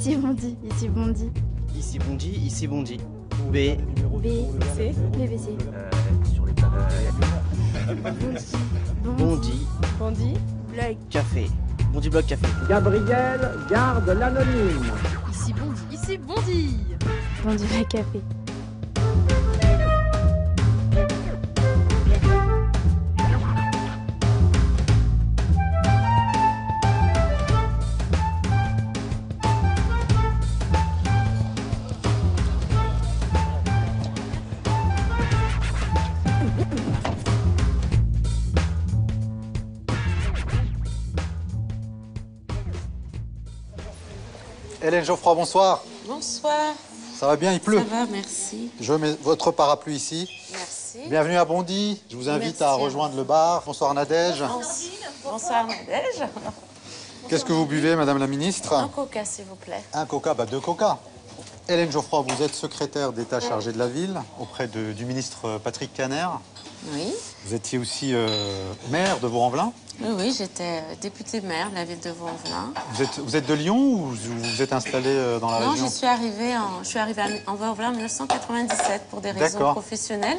Ici Bondy, ici Bondy. Ici Bondy, ici Bondy. B. B. C. BBC. Sur les Bondy. Bondy. Blog. Café. Bondy Blog Café. Gabriel garde l'anonyme. Ici Bondy. Ici Bondy. Bondy Blog Café. Hélène Geoffroy, bonsoir. Bonsoir. Ça va bien, il pleut? Ça va, merci. Je mets votre parapluie ici. Merci. Bienvenue à Bondy. Je vous invite Merci. à rejoindre le bar. Bonsoir Nadège. Bonsoir Nadège. Qu'est-ce que vous buvez, Madame la Ministre? Un coca, s'il vous plaît. Un coca, bah 2 coca. Hélène Geoffroy, vous êtes secrétaire d'État chargée de la ville auprès du ministre Patrick Caner. Oui. Vous étiez aussi maire de Vaux-en-Velin. Oui, j'étais députée maire de la ville de Vaux-en-Velin. Vous êtes de Lyon ou vous vous êtes installée dans la Non, région? je suis arrivée en Vaux-en-Velin en 1997 pour des raisons professionnelles.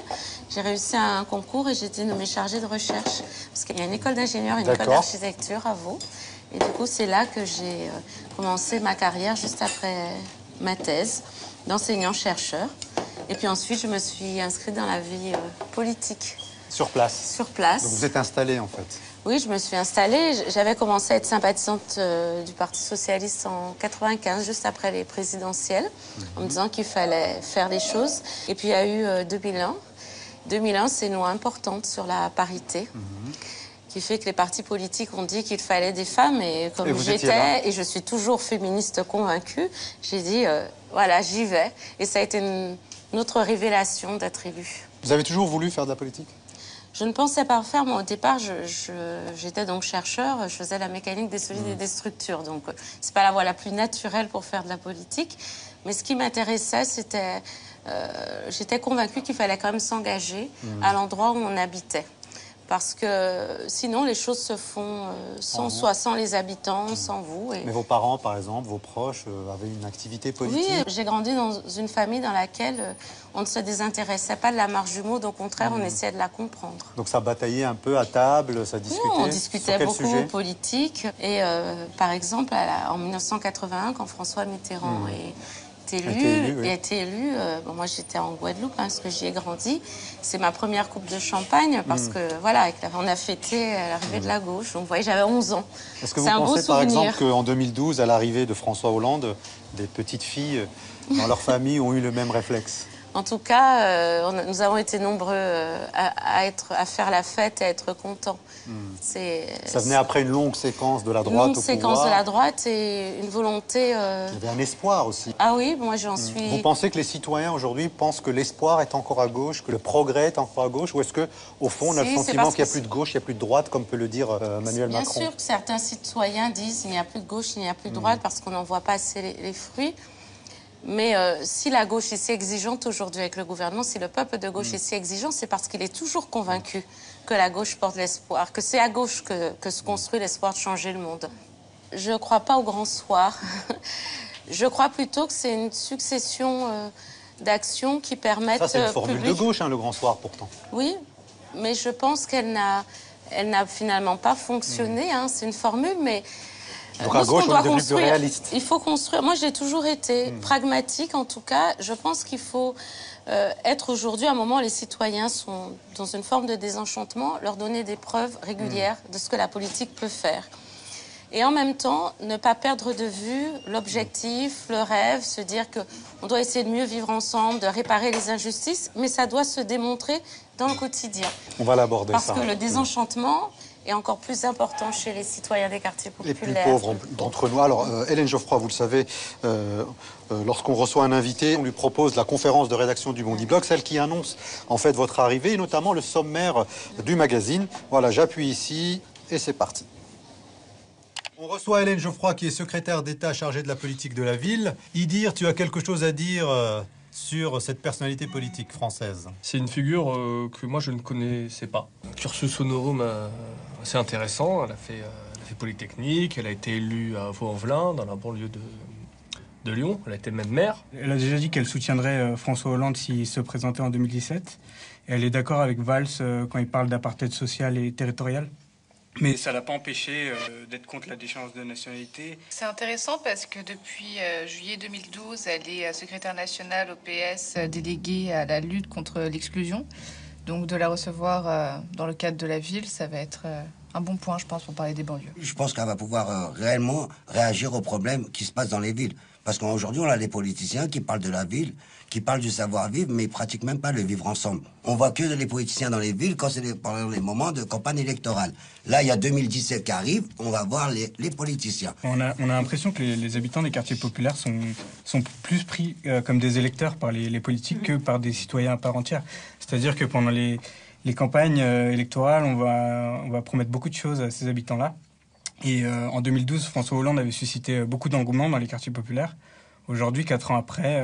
J'ai réussi à un concours et j'ai été nommée chargée de recherche. Parce qu'il y a une école d'ingénieur et une école d'architecture à Vaux. Et du coup, c'est là que j'ai commencé ma carrière juste après ma thèse d'enseignant-chercheur. Et puis ensuite, je me suis inscrite dans la vie politique. Sur place? Sur place. Donc vous êtes installée en fait? Oui, je me suis installée. J'avais commencé à être sympathisante du Parti socialiste en 95, juste après les présidentielles, en me disant qu'il fallait faire des choses. Et puis il y a eu 2001. 2001, c'est une loi importante sur la parité. Qui fait que les partis politiques ont dit qu'il fallait des femmes. Et comme j'étais, et je suis toujours féministe convaincue, j'ai dit, voilà, j'y vais. Et ça a été une autre révélation d'être élue. Vous avez toujours voulu faire de la politique? Je ne pensais pas en faire. Moi, au départ, j'étais donc chercheur. Je faisais la mécanique des solides et des structures. Donc, c'est pas la voie la plus naturelle pour faire de la politique. Mais ce qui m'intéressait, c'était... j'étais convaincue qu'il fallait quand même s'engager à l'endroit où on habitait. Parce que sinon, les choses se font sans les habitants, sans vous. Et... Mais vos parents, par exemple, vos proches, avaient une activité politique? Oui, j'ai grandi dans une famille dans laquelle on ne se désintéressait pas de la marche du monde. Au contraire, on essayait de la comprendre. Donc ça bataillait un peu à table, ça discutait? Oui, on discutait beaucoup politique. Et par exemple, en 1981, quand François Mitterrand a été élu. Bon, moi, j'étais en Guadeloupe, parce que j'y ai grandi. C'est ma première coupe de champagne, parce que, voilà, on a fêté l'arrivée de la gauche. Donc, vous voyez, j'avais 11 ans. Est-ce que vous pensez, par exemple, qu'en 2012, à l'arrivée de François Hollande, des petites filles dans leur famille ont eu le même réflexe? En tout cas, nous avons été nombreux à faire la fête et à être contents. Ça venait après une longue séquence de la droite au pouvoir. Une longue séquence de la droite et une volonté... Il y avait un espoir aussi. Ah oui, moi j'en suis... Vous pensez que les citoyens aujourd'hui pensent que l'espoir est encore à gauche, que le progrès est encore à gauche? Ou est-ce qu'au fond, on a le sentiment qu'il n'y a plus de gauche, il n'y a plus de droite, comme peut le dire Emmanuel Macron? Bien sûr que certains citoyens disent qu'il n'y a plus de gauche, il n'y a plus de droite, parce qu'on n'en voit pas assez les fruits. Mais si la gauche est si exigeante aujourd'hui avec le gouvernement, si le peuple de gauche est si exigeant, c'est parce qu'il est toujours convaincu que la gauche porte l'espoir, que c'est à gauche que se construit l'espoir de changer le monde. Je ne crois pas au grand soir. Je crois plutôt que c'est une succession d'actions qui permettent... Ça, c'est une formule de gauche, hein, le grand soir, pourtant. Oui, mais je pense qu'elle n'a finalement pas fonctionné. Hein. C'est une formule, mais... Donc à gauche, on est devenu plus réaliste. Il faut construire. Moi, j'ai toujours été pragmatique, en tout cas. Je pense qu'il faut être aujourd'hui, à un moment où les citoyens sont dans une forme de désenchantement, leur donner des preuves régulières de ce que la politique peut faire. Et en même temps, ne pas perdre de vue l'objectif, le rêve, se dire qu'on doit essayer de mieux vivre ensemble, de réparer les injustices, mais ça doit se démontrer dans le quotidien. On va l'aborder, ça. Parce que le désenchantement est encore plus important chez les citoyens des quartiers populaires. Les plus pauvres d'entre nous. Alors, Hélène Geoffroy, vous le savez, lorsqu'on reçoit un invité, on lui propose la conférence de rédaction du Bondy Blog, celle qui annonce en fait votre arrivée, et notamment le sommaire du magazine. Voilà, j'appuie ici et c'est parti. On reçoit Hélène Geoffroy, qui est secrétaire d'État chargée de la politique de la ville. Idir, tu as quelque chose à dire sur cette personnalité politique française? C'est une figure que moi je ne connaissais pas. Cursus honorum assez intéressant. Elle a fait Polytechnique, elle a été élue à Vaux-en-Velin, dans la banlieue de Lyon. Elle a été même maire. Elle a déjà dit qu'elle soutiendrait François Hollande s'il se présentait en 2017. Et elle est d'accord avec Valls quand il parle d'apartheid social et territorial. Mais ça ne l'a pas empêché d'être contre la déchéance de nationalité. C'est intéressant parce que depuis juillet 2012, elle est secrétaire nationale au PS déléguée à la lutte contre l'exclusion. Donc de la recevoir dans le cadre de la ville, ça va être un bon point, je pense, pour parler des banlieues. Je pense qu'elle va pouvoir réellement réagir aux problèmes qui se passent dans les villes. Parce qu'aujourd'hui, on a des politiciens qui parlent de la ville, qui parlent du savoir-vivre, mais ils pratiquent même pas le vivre ensemble. On voit que les politiciens dans les villes quand c'est pendant les moments de campagne électorale. Là, il y a 2017 qui arrive, on va voir les politiciens. On a l'impression que les habitants des quartiers populaires sont plus pris comme des électeurs par les politiques que par des citoyens à part entière. C'est-à-dire que pendant les campagnes électorales, on va promettre beaucoup de choses à ces habitants-là. Et en 2012, François Hollande avait suscité beaucoup d'engouement dans les quartiers populaires. Aujourd'hui, 4 ans après,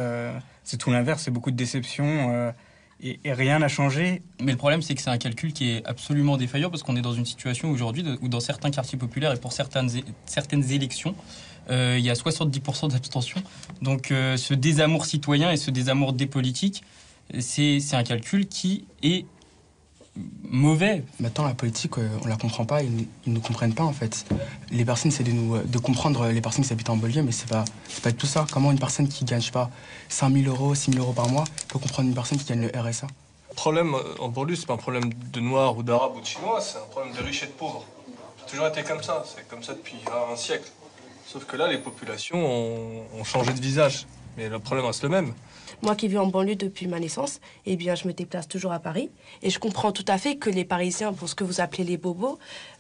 c'est tout l'inverse, c'est beaucoup de déception et rien n'a changé. Mais le problème, c'est que c'est un calcul qui est absolument défaillant parce qu'on est dans une situation aujourd'hui où dans certains quartiers populaires et pour certaines élections, il y a 70% d'abstention. Donc ce désamour citoyen et ce désamour des politiques, c'est un calcul qui est mauvais. Maintenant, la politique, on la comprend pas, ils ne comprennent pas en fait. Les personnes, c'est de comprendre les personnes qui habitent en banlieue, mais c'est pas tout ça. Comment une personne qui gagne, je sais pas, 5 000 euros, 6 000 euros par mois peut comprendre une personne qui gagne le RSA? Le problème en banlieue, c'est pas un problème de noirs ou d'arabes ou de chinois, c'est un problème de riches et de pauvres. Ça a toujours été comme ça, c'est comme ça depuis un siècle. Sauf que là, les populations ont changé de visage, mais le problème reste le même. Moi qui vis en banlieue depuis ma naissance, eh bien, je me déplace toujours à Paris. Et je comprends tout à fait que les Parisiens, pour ce que vous appelez les bobos,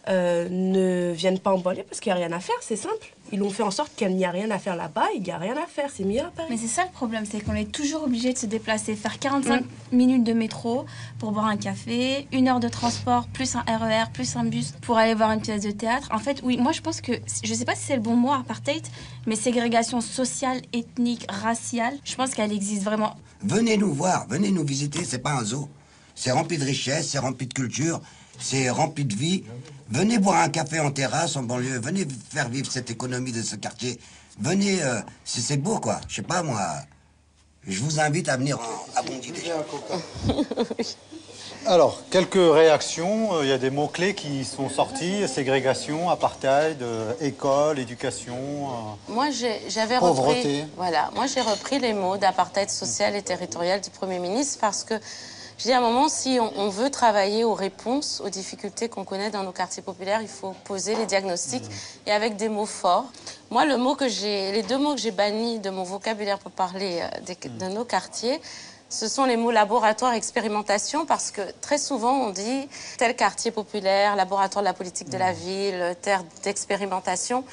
ne viennent pas en banlieue parce qu'il n'y a rien à faire, c'est simple. Ils ont fait en sorte qu'il n'y a rien à faire là-bas, il n'y a rien à faire, c'est mieux à Paris. Mais c'est ça le problème, c'est qu'on est toujours obligé de se déplacer, faire 45 minutes de métro pour boire un café, 1 heure de transport, plus un RER, plus un bus pour aller voir une pièce de théâtre. En fait, oui, moi je pense que, je ne sais pas si c'est le bon mot, apartheid, mais ségrégation sociale, ethnique, raciale, je pense qu'elle existe vraiment. Venez nous voir, venez nous visiter, c'est pas un zoo. C'est rempli de richesse, c'est rempli de culture, c'est rempli de vie. Venez boire un café en terrasse, en banlieue. Venez faire vivre cette économie de ce quartier. Venez, c'est beau, quoi. Je sais pas, moi. Je vous invite à venir à Bondy. Alors, quelques réactions. Il y a des mots-clés qui sont sortis. Ségrégation, apartheid, école, éducation, moi, j'avais pauvreté. Voilà, moi, j'ai repris les mots d'apartheid social et territorial du Premier ministre parce que je dis à un moment, si on veut travailler aux réponses aux difficultés qu'on connaît dans nos quartiers populaires, il faut poser les diagnostics et avec des mots forts. Moi, les 2 mots que j'ai bannis de mon vocabulaire pour parler de nos quartiers, ce sont les mots laboratoire et expérimentation parce que très souvent on dit tel quartier populaire, laboratoire de la politique de la ville, terre d'expérimentation.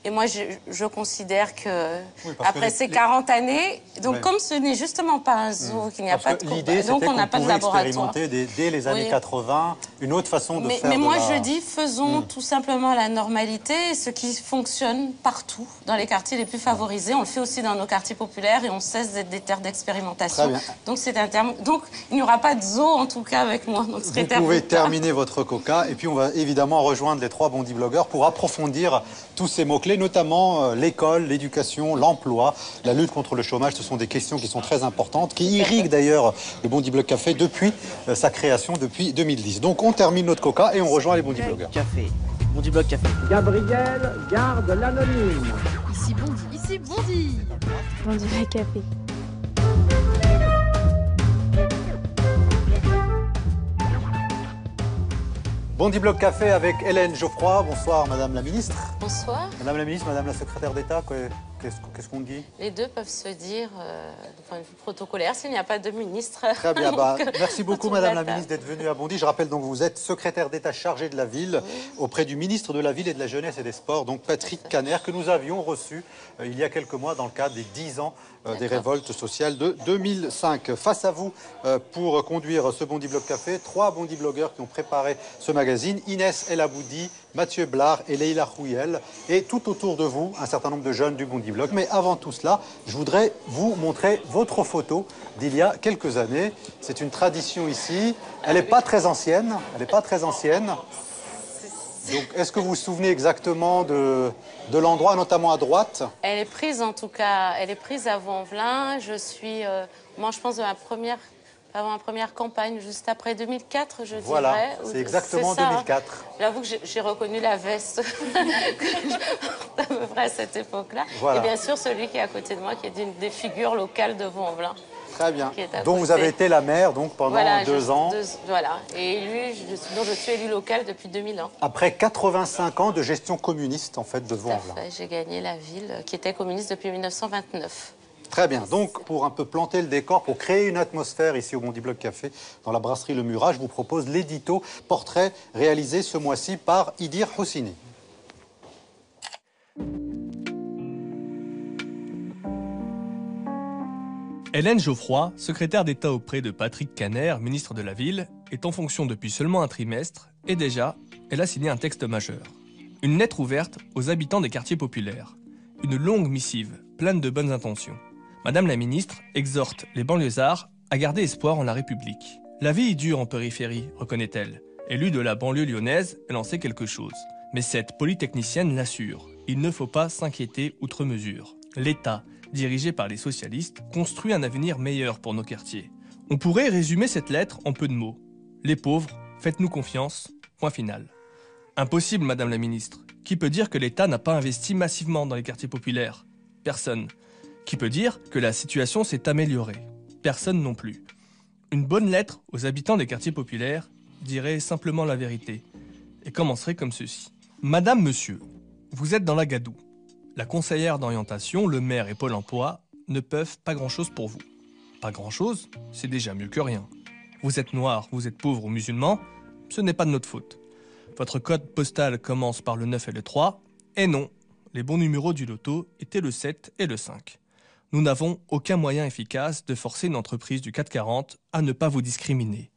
Et moi, je considère que après ces 40 années, donc comme ce n'est justement pas un zoo, qu'il n'y a pas de l'idée, donc on n'a pas de laboratoire. Expérimenter dès les années 80 une autre façon de faire. Mais moi, je dis, faisons tout simplement la normalité, ce qui fonctionne partout dans les quartiers les plus favorisés. On le fait aussi dans nos quartiers populaires et on cesse d'être des terres d'expérimentation. Donc c'est un terme. Donc il n'y aura pas de zoo en tout cas avec moi. Donc, vous pouvez terminer votre coca et puis on va évidemment rejoindre les 3 Bondy blogueurs pour approfondir tous ces mots-clés, notamment l'école, l'éducation, l'emploi, la lutte contre le chômage. Ce sont des questions qui sont très importantes, qui irriguent d'ailleurs le Bondy Blog Café depuis sa création, depuis 2010. Donc on termine notre coca et on rejoint les Bondy blogueurs. Café, Bondy Blog Café. Gabriel garde l'anonyme. Ici Bondy. Ici Bondy. Bondy Blog Café. Bondy Blog Café avec Hélène Geoffroy. Bonsoir Madame la Ministre. Bonsoir. Madame la Ministre, Madame la Secrétaire d'État, qu'est-ce qu'on dit? Les deux peuvent se dire, du point de vue protocolaire, s'il n'y a pas de ministre. Très bien. Merci beaucoup Madame la Ministre d'être venue à Bondy. Je rappelle donc que vous êtes Secrétaire d'État chargée de la ville auprès du ministre de la Ville et de la Jeunesse et des Sports, donc Patrick Kanner, que nous avions reçu il y a quelques mois dans le cadre des 10 ans des révoltes sociales de 2005. Face à vous, pour conduire ce Bondy Blog Café, 3 Bondy blogueurs qui ont préparé ce magazine, Inès El Aboudi, Mathieu Blard et Leïla Khouyel, et tout autour de vous, un certain nombre de jeunes du Bondy Blog. Mais avant tout cela, je voudrais vous montrer votre photo d'il y a quelques années. C'est une tradition ici. Elle n'est pas très ancienne. Elle n'est pas très ancienne. Donc, est-ce que vous vous souvenez exactement de l'endroit, notamment à droite? Elle est prise en tout cas, elle est prise à Vaux-en-Velin. Je suis, moi je pense de avant ma première campagne, juste après 2004, je voilà, dirais. c'est exactement ça, 2004. J'avoue que j'ai reconnu la veste à peu près à cette époque-là. Voilà. Et bien sûr celui qui est à côté de moi, qui est une des figures locales de Vaux-en-Velin. Très bien. Donc vous avez été la maire donc, pendant 2 ans. Voilà, et dont je suis élue locale depuis 2000 ans. Après 85 ans de gestion communiste en fait de Vaux-en-Velin. J'ai gagné la ville qui était communiste depuis 1929. Très bien. Donc, pour un peu planter le décor, pour créer une atmosphère ici au Bondy Block Café, dans la brasserie Le Murat, je vous propose l'édito portrait réalisé ce mois-ci par Idir Houssini. Hélène Geoffroy, secrétaire d'État auprès de Patrick Caner, ministre de la Ville, est en fonction depuis seulement un trimestre et déjà, elle a signé un texte majeur. Une lettre ouverte aux habitants des quartiers populaires. Une longue missive, pleine de bonnes intentions. Madame la ministre exhorte les banlieusards à garder espoir en la République. La vie est dure en périphérie, reconnaît-elle. Élue de la banlieue lyonnaise, elle en sait quelque chose. Mais cette polytechnicienne l'assure. Il ne faut pas s'inquiéter outre mesure. L'État, dirigé par les socialistes, construit un avenir meilleur pour nos quartiers. On pourrait résumer cette lettre en peu de mots. Les pauvres, faites-nous confiance, point final. Impossible, Madame la ministre. Qui peut dire que l'État n'a pas investi massivement dans les quartiers populaires? Personne. Qui peut dire que la situation s'est améliorée? Personne non plus. Une bonne lettre aux habitants des quartiers populaires dirait simplement la vérité et commencerait comme ceci. Madame, monsieur, vous êtes dans la gadoue. La conseillère d'orientation, le maire et Pôle emploi ne peuvent pas grand-chose pour vous. Pas grand-chose, c'est déjà mieux que rien. Vous êtes noir, vous êtes pauvre ou musulman, ce n'est pas de notre faute. Votre code postal commence par le 9 et le 3, et non, les bons numéros du loto étaient le 7 et le 5. Nous n'avons aucun moyen efficace de forcer une entreprise du 440 à ne pas vous discriminer.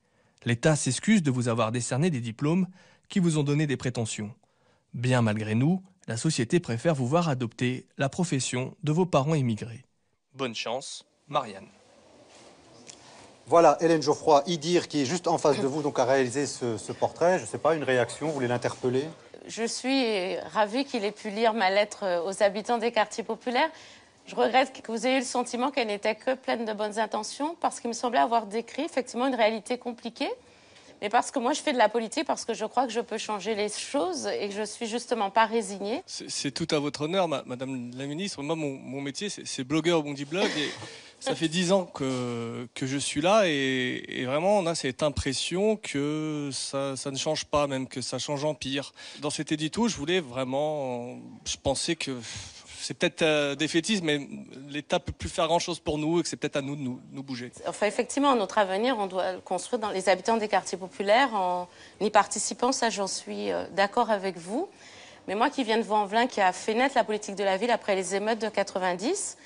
L'État s'excuse de vous avoir décerné des diplômes qui vous ont donné des prétentions. Bien malgré nous, la société préfère vous voir adopter la profession de vos parents immigrés. Bonne chance, Marianne. Voilà, Hélène Geoffroy, Idir, qui est juste en face de vous, donc a réalisé ce portrait. Je ne sais pas, une réaction, vous voulez l'interpeller? Je suis ravie qu'il ait pu lire ma lettre aux habitants des quartiers populaires. Je regrette que vous ayez eu le sentiment qu'elle n'était que pleine de bonnes intentions, parce qu'il me semblait avoir décrit effectivement une réalité compliquée. Mais parce que moi, je fais de la politique, parce que je crois que je peux changer les choses et que je ne suis justement pas résignée. C'est tout à votre honneur, Madame la Ministre. Moi, mon métier, c'est blogueur au Bondy Blog. Et ça fait 10 ans que je suis là. Et vraiment, on a cette impression que ça ne change pas, même que ça change en pire. Dans cet édito, je pensais que c'est peut-être défaitiste, mais l'État ne peut plus faire grand-chose pour nous et que c'est peut-être à nous de nous bouger. Enfin, effectivement, notre avenir, on doit le construire dans les habitants des quartiers populaires en y participant. Ça, j'en suis d'accord avec vous. Mais moi qui viens de Vaux-en-Velin, qui a fait naître la politique de la ville après les émeutes de 90,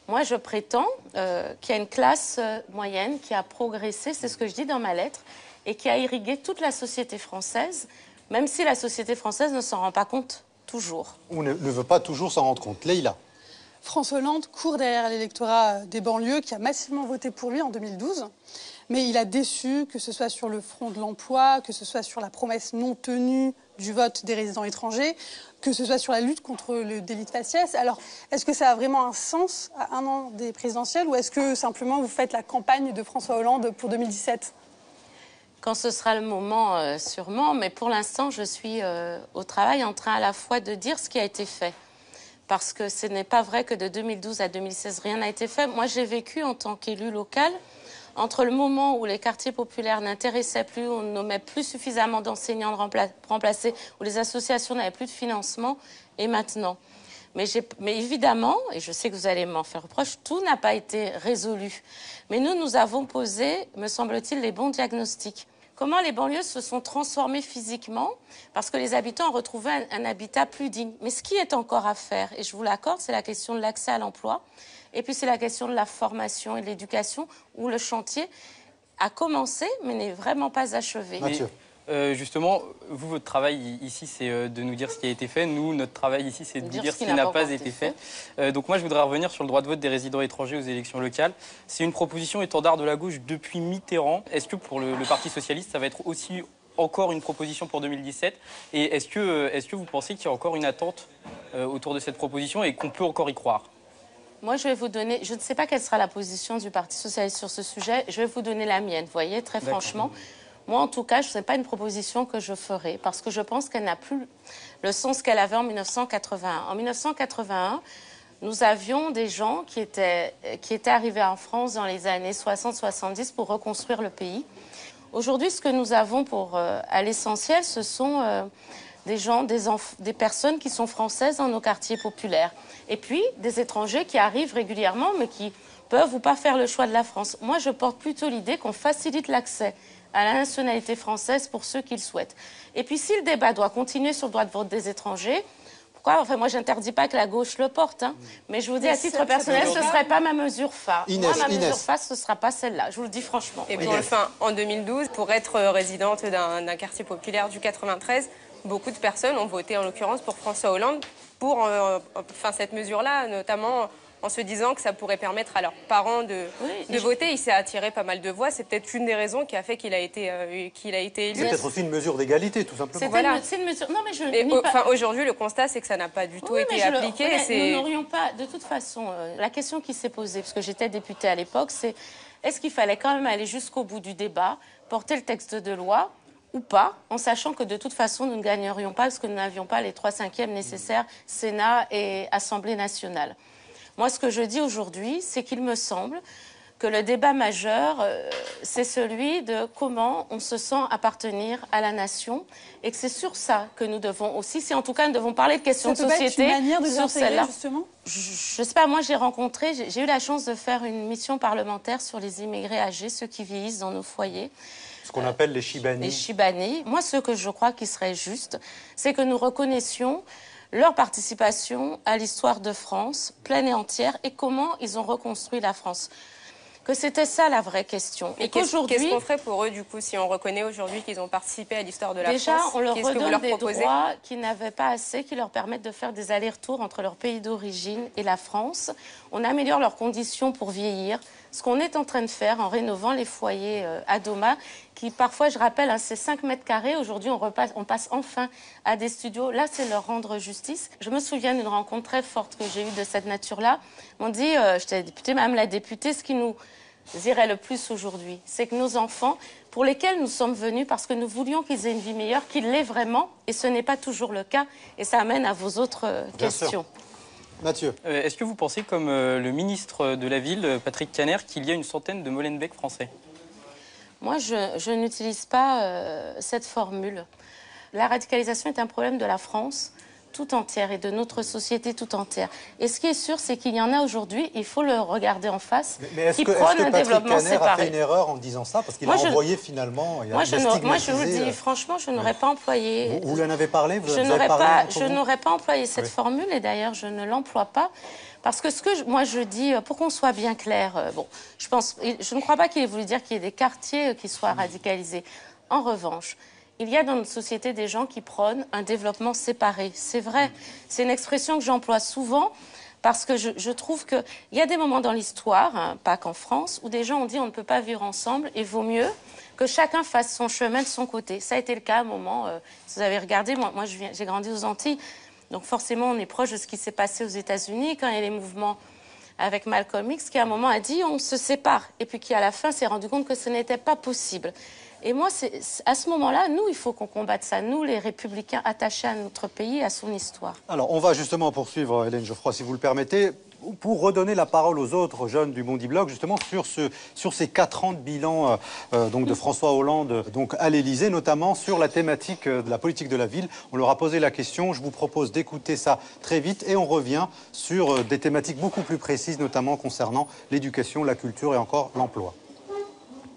moi, je prétends qu'il y a une classe moyenne qui a progressé, c'est ce que je dis dans ma lettre, et qui a irrigué toute la société française, même si la société française ne s'en rend pas compte toujours. On ne veut pas toujours s'en rendre compte. Leïla. François Hollande court derrière l'électorat des banlieues qui a massivement voté pour lui en 2012. Mais il a déçu, que ce soit sur le front de l'emploi, que ce soit sur la promesse non tenue du vote des résidents étrangers, que ce soit sur la lutte contre le délit de faciès. Alors, est-ce que ça a vraiment un sens à 1 an des présidentielles ou est-ce que simplement vous faites la campagne de François Hollande pour 2017 ? Quand ce sera le moment, sûrement. Mais pour l'instant, je suis au travail en train à la fois de dire ce qui a été fait. Parce que ce n'est pas vrai que de 2012 à 2016, rien n'a été fait. Moi, j'ai vécu en tant qu'élue locale entre le moment où les quartiers populaires n'intéressaient plus, où on ne nommait plus suffisamment d'enseignants remplacés, où les associations n'avaient plus de financement, et maintenant. Mais évidemment, et je sais que vous allez m'en faire reproche, tout n'a pas été résolu. Mais nous avons posé, me semble-t-il, les bons diagnostics. Comment les banlieues se sont transformées physiquement parce que les habitants ont retrouvé un habitat plus digne. Mais ce qui est encore à faire, et je vous l'accorde, c'est la question de l'accès à l'emploi. Et puis c'est la question de la formation et de l'éducation où le chantier a commencé mais n'est vraiment pas achevé. Mathieu. Justement, vous, votre travail ici, c'est de nous dire ce qui a été fait. Nous, notre travail ici, c'est de vous dire ce qui n'a pas été fait. Donc moi, je voudrais revenir sur le droit de vote des résidents étrangers aux élections locales. C'est une proposition étendard de la gauche depuis Mitterrand. Est-ce que pour le Parti socialiste, ça va être aussi encore une proposition pour 2017. Et est-ce que vous pensez qu'il y a encore une attente autour de cette proposition et qu'on peut encore y croire? Moi, je vais vous donner, je ne sais pas quelle sera la position du Parti socialiste sur ce sujet, je vais vous donner la mienne, vous voyez, très franchement. Moi, en tout cas, ce n'est pas une proposition que je ferai, parce que je pense qu'elle n'a plus le sens qu'elle avait en 1981. En 1981, nous avions des gens qui étaient arrivés en France dans les années 60-70 pour reconstruire le pays. Aujourd'hui, ce que nous avons à l'essentiel, ce sont des gens, des personnes qui sont françaises dans nos quartiers populaires. Et puis, des étrangers qui arrivent régulièrement, mais qui peuvent ou pas faire le choix de la France. Moi, je porte plutôt l'idée qu'on facilite l'accès à la nationalité française pour ceux qui le souhaitent. Et puis, si le débat doit continuer sur le droit de vote des étrangers, pourquoi? Enfin, moi, je n'interdis pas que la gauche le porte, hein. Mais je vous dis, à titre personnel, ce ne serait pas ma mesure phare. Moi, ma mesure phare, ce ne sera pas celle-là. Je vous le dis franchement. Et puis, enfin, en 2012, pour être résidente d'un quartier populaire du 93, beaucoup de personnes ont voté, en l'occurrence, pour François Hollande, pour cette mesure-là, notamment en se disant que ça pourrait permettre à leurs parents de voter. Il s'est attiré pas mal de voix. C'est peut-être une des raisons qui a fait qu'il a été élu. C'est peut-être aussi une mesure d'égalité, tout simplement. C'est une mesure... Non, mais je aujourd'hui, le constat, c'est que ça n'a pas du tout été appliqué. Nous n'aurions pas... De toute façon, la question qui s'est posée, parce que j'étais députée à l'époque, c'est est-ce qu'il fallait quand même aller jusqu'au bout du débat, porter le texte de loi ou pas, en sachant que de toute façon, nous ne gagnerions pas parce que nous n'avions pas les 3/5 nécessaires, Sénat et Assemblée nationale. Moi, ce que je dis aujourd'hui, c'est qu'il me semble que le débat majeur, c'est celui de comment on se sent appartenir à la nation et que c'est sur ça que nous devons aussi, si en tout cas nous devons parler de questions de société, ça peut être une manière de sur celle-là. Justement. Je sais pas, moi j'ai eu la chance de faire une mission parlementaire sur les immigrés âgés, ceux qui vieillissent dans nos foyers. Ce qu'on appelle les Chibani. Les Chibani. Moi, ce que je crois qui serait juste, c'est que nous reconnaissions leur participation à l'histoire de France, pleine et entière, et comment ils ont reconstruit la France. Que c'était ça la vraie question. Et qu'est-ce qu'on ferait pour eux, du coup, si on reconnaît aujourd'hui qu'ils ont participé à l'histoire de la France? Déjà, on leur redonne des proposez droits qu'ils n'avaient pas assez, qui leur permettent de faire des allers-retours entre leur pays d'origine et la France. On améliore leurs conditions pour vieillir. Ce qu'on est en train de faire en rénovant les foyers à Doma, qui parfois, je rappelle, c'est 5 mètres carrés. Aujourd'hui, on passe enfin à des studios. Là, c'est leur rendre justice. Je me souviens d'une rencontre très forte que j'ai eue de cette nature-là. On dit, j'étais députée, Madame la députée, ce qui nous irait le plus aujourd'hui, c'est que nos enfants, pour lesquels nous sommes venus parce que nous voulions qu'ils aient une vie meilleure, qu'ils l'aient vraiment, et ce n'est pas toujours le cas. Et ça amène à vos autres questions. Mathieu. Est-ce que vous pensez, comme le ministre de la Ville, Patrick Caner, qu'il y a une centaine de Molenbeek français? Moi, je n'utilise pas cette formule. La radicalisation est un problème de la France tout entière et de notre société tout entière. Et ce qui est sûr, c'est qu'il y en a aujourd'hui, il faut le regarder en face, qui prônent un développement séparé. Est-ce que Patrick Caner a fait une erreur en disant ça? Parce qu'il a envoyé finalement... Moi, je vous dis, franchement, je n'aurais pas employé... Vous en avez parlé? Je n'aurais pas employé cette formule, et d'ailleurs, je ne l'emploie pas. Parce que moi je dis, pour qu'on soit bien clair, je ne crois pas qu'il ait voulu dire qu'il y ait des quartiers qui soient radicalisés. En revanche, il y a dans notre société des gens qui prônent un développement séparé. C'est vrai, c'est une expression que j'emploie souvent parce que je trouve qu'il y a des moments dans l'histoire, hein, pas qu'en France, où des gens ont dit on ne peut pas vivre ensemble et vaut mieux que chacun fasse son chemin de son côté. Ça a été le cas à un moment, si vous avez regardé, moi j'ai grandi aux Antilles, donc forcément on est proche de ce qui s'est passé aux États-Unis quand il y a les mouvements avec Malcolm X qui à un moment a dit on se sépare et puis qui à la fin s'est rendu compte que ce n'était pas possible. Et moi, à ce moment-là, nous, il faut qu'on combatte ça. Nous, les républicains attachés à notre pays, à son histoire. Alors, on va justement poursuivre, Hélène Geoffroy, si vous le permettez, pour redonner la parole aux autres jeunes du Bondi Blog, justement, sur ces 4 ans de bilan donc de François Hollande donc à l'Élysée, notamment sur la thématique de la politique de la ville. On leur a posé la question. Je vous propose d'écouter ça très vite et on revient sur des thématiques beaucoup plus précises, notamment concernant l'éducation, la culture et encore l'emploi.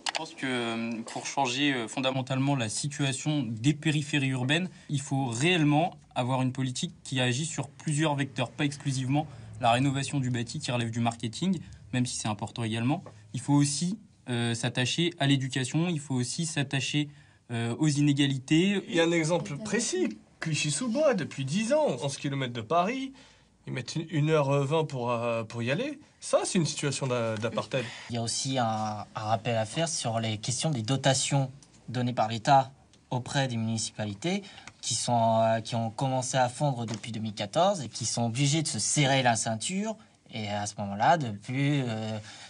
Je pense que pour changer fondamentalement la situation des périphéries urbaines, il faut réellement avoir une politique qui agit sur plusieurs vecteurs, pas exclusivement la rénovation du bâti qui relève du marketing, même si c'est important également. Il faut aussi s'attacher à l'éducation, il faut aussi s'attacher aux inégalités. Il y a un exemple précis, Clichy-sous-Bois, depuis 10 ans, 11 km de Paris, ils mettent 1h20 pour y aller. Ça, c'est une situation d'apartheid. Il y a aussi un rappel à faire sur les questions des dotations données par l'État auprès des municipalités qui ont commencé à fondre depuis 2014 et qui sont obligés de se serrer la ceinture et à ce moment-là de plus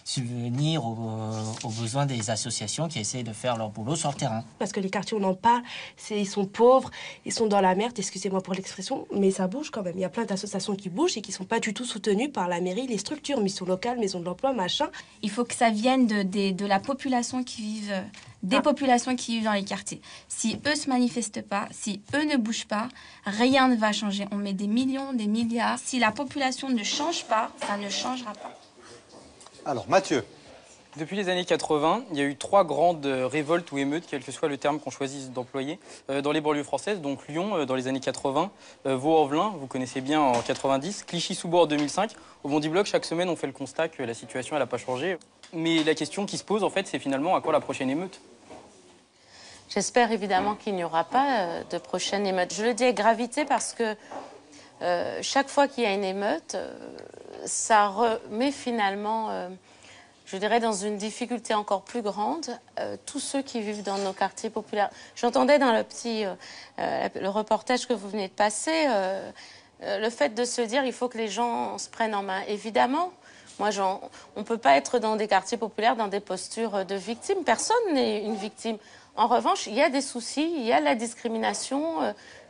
subvenir aux besoins des associations qui essaient de faire leur boulot sur le terrain. Parce que les quartiers, on en parle, ils sont pauvres, ils sont dans la merde, excusez-moi pour l'expression, mais ça bouge quand même. Il y a plein d'associations qui bougent et qui ne sont pas du tout soutenues par la mairie, les structures, missions locales, maisons de l'emploi, machin. Il faut que ça vienne de la population qui vive, des populations qui vivent dans les quartiers. Si eux se manifestent pas, si eux ne bougent pas, rien ne va changer. On met des millions, des milliards. Si la population ne change pas, ça ne changera pas. Alors, Mathieu. Depuis les années 80, il y a eu 3 grandes révoltes ou émeutes, quel que soit le terme qu'on choisisse d'employer, dans les banlieues françaises. Donc Lyon, dans les années 80, Vaux-en-Velin, vous connaissez bien, en 90, Clichy-sous-Bois en 2005. Au Bondi Bloc, chaque semaine, on fait le constat que la situation n'a pas changé. Mais la question qui se pose, en fait, c'est finalement à quoi la prochaine émeute? J'espère évidemment qu'il n'y aura pas de prochaine émeute. Je le dis avec gravité parce que chaque fois qu'il y a une émeute, ça remet finalement, je dirais, dans une difficulté encore plus grande tous ceux qui vivent dans nos quartiers populaires. J'entendais dans le reportage que vous venez de passer le fait de se dire il faut que les gens se prennent en main. Évidemment, on ne peut pas être dans des quartiers populaires dans des postures de victime. Personne n'est une victime. En revanche, il y a des soucis, il y a de la discrimination,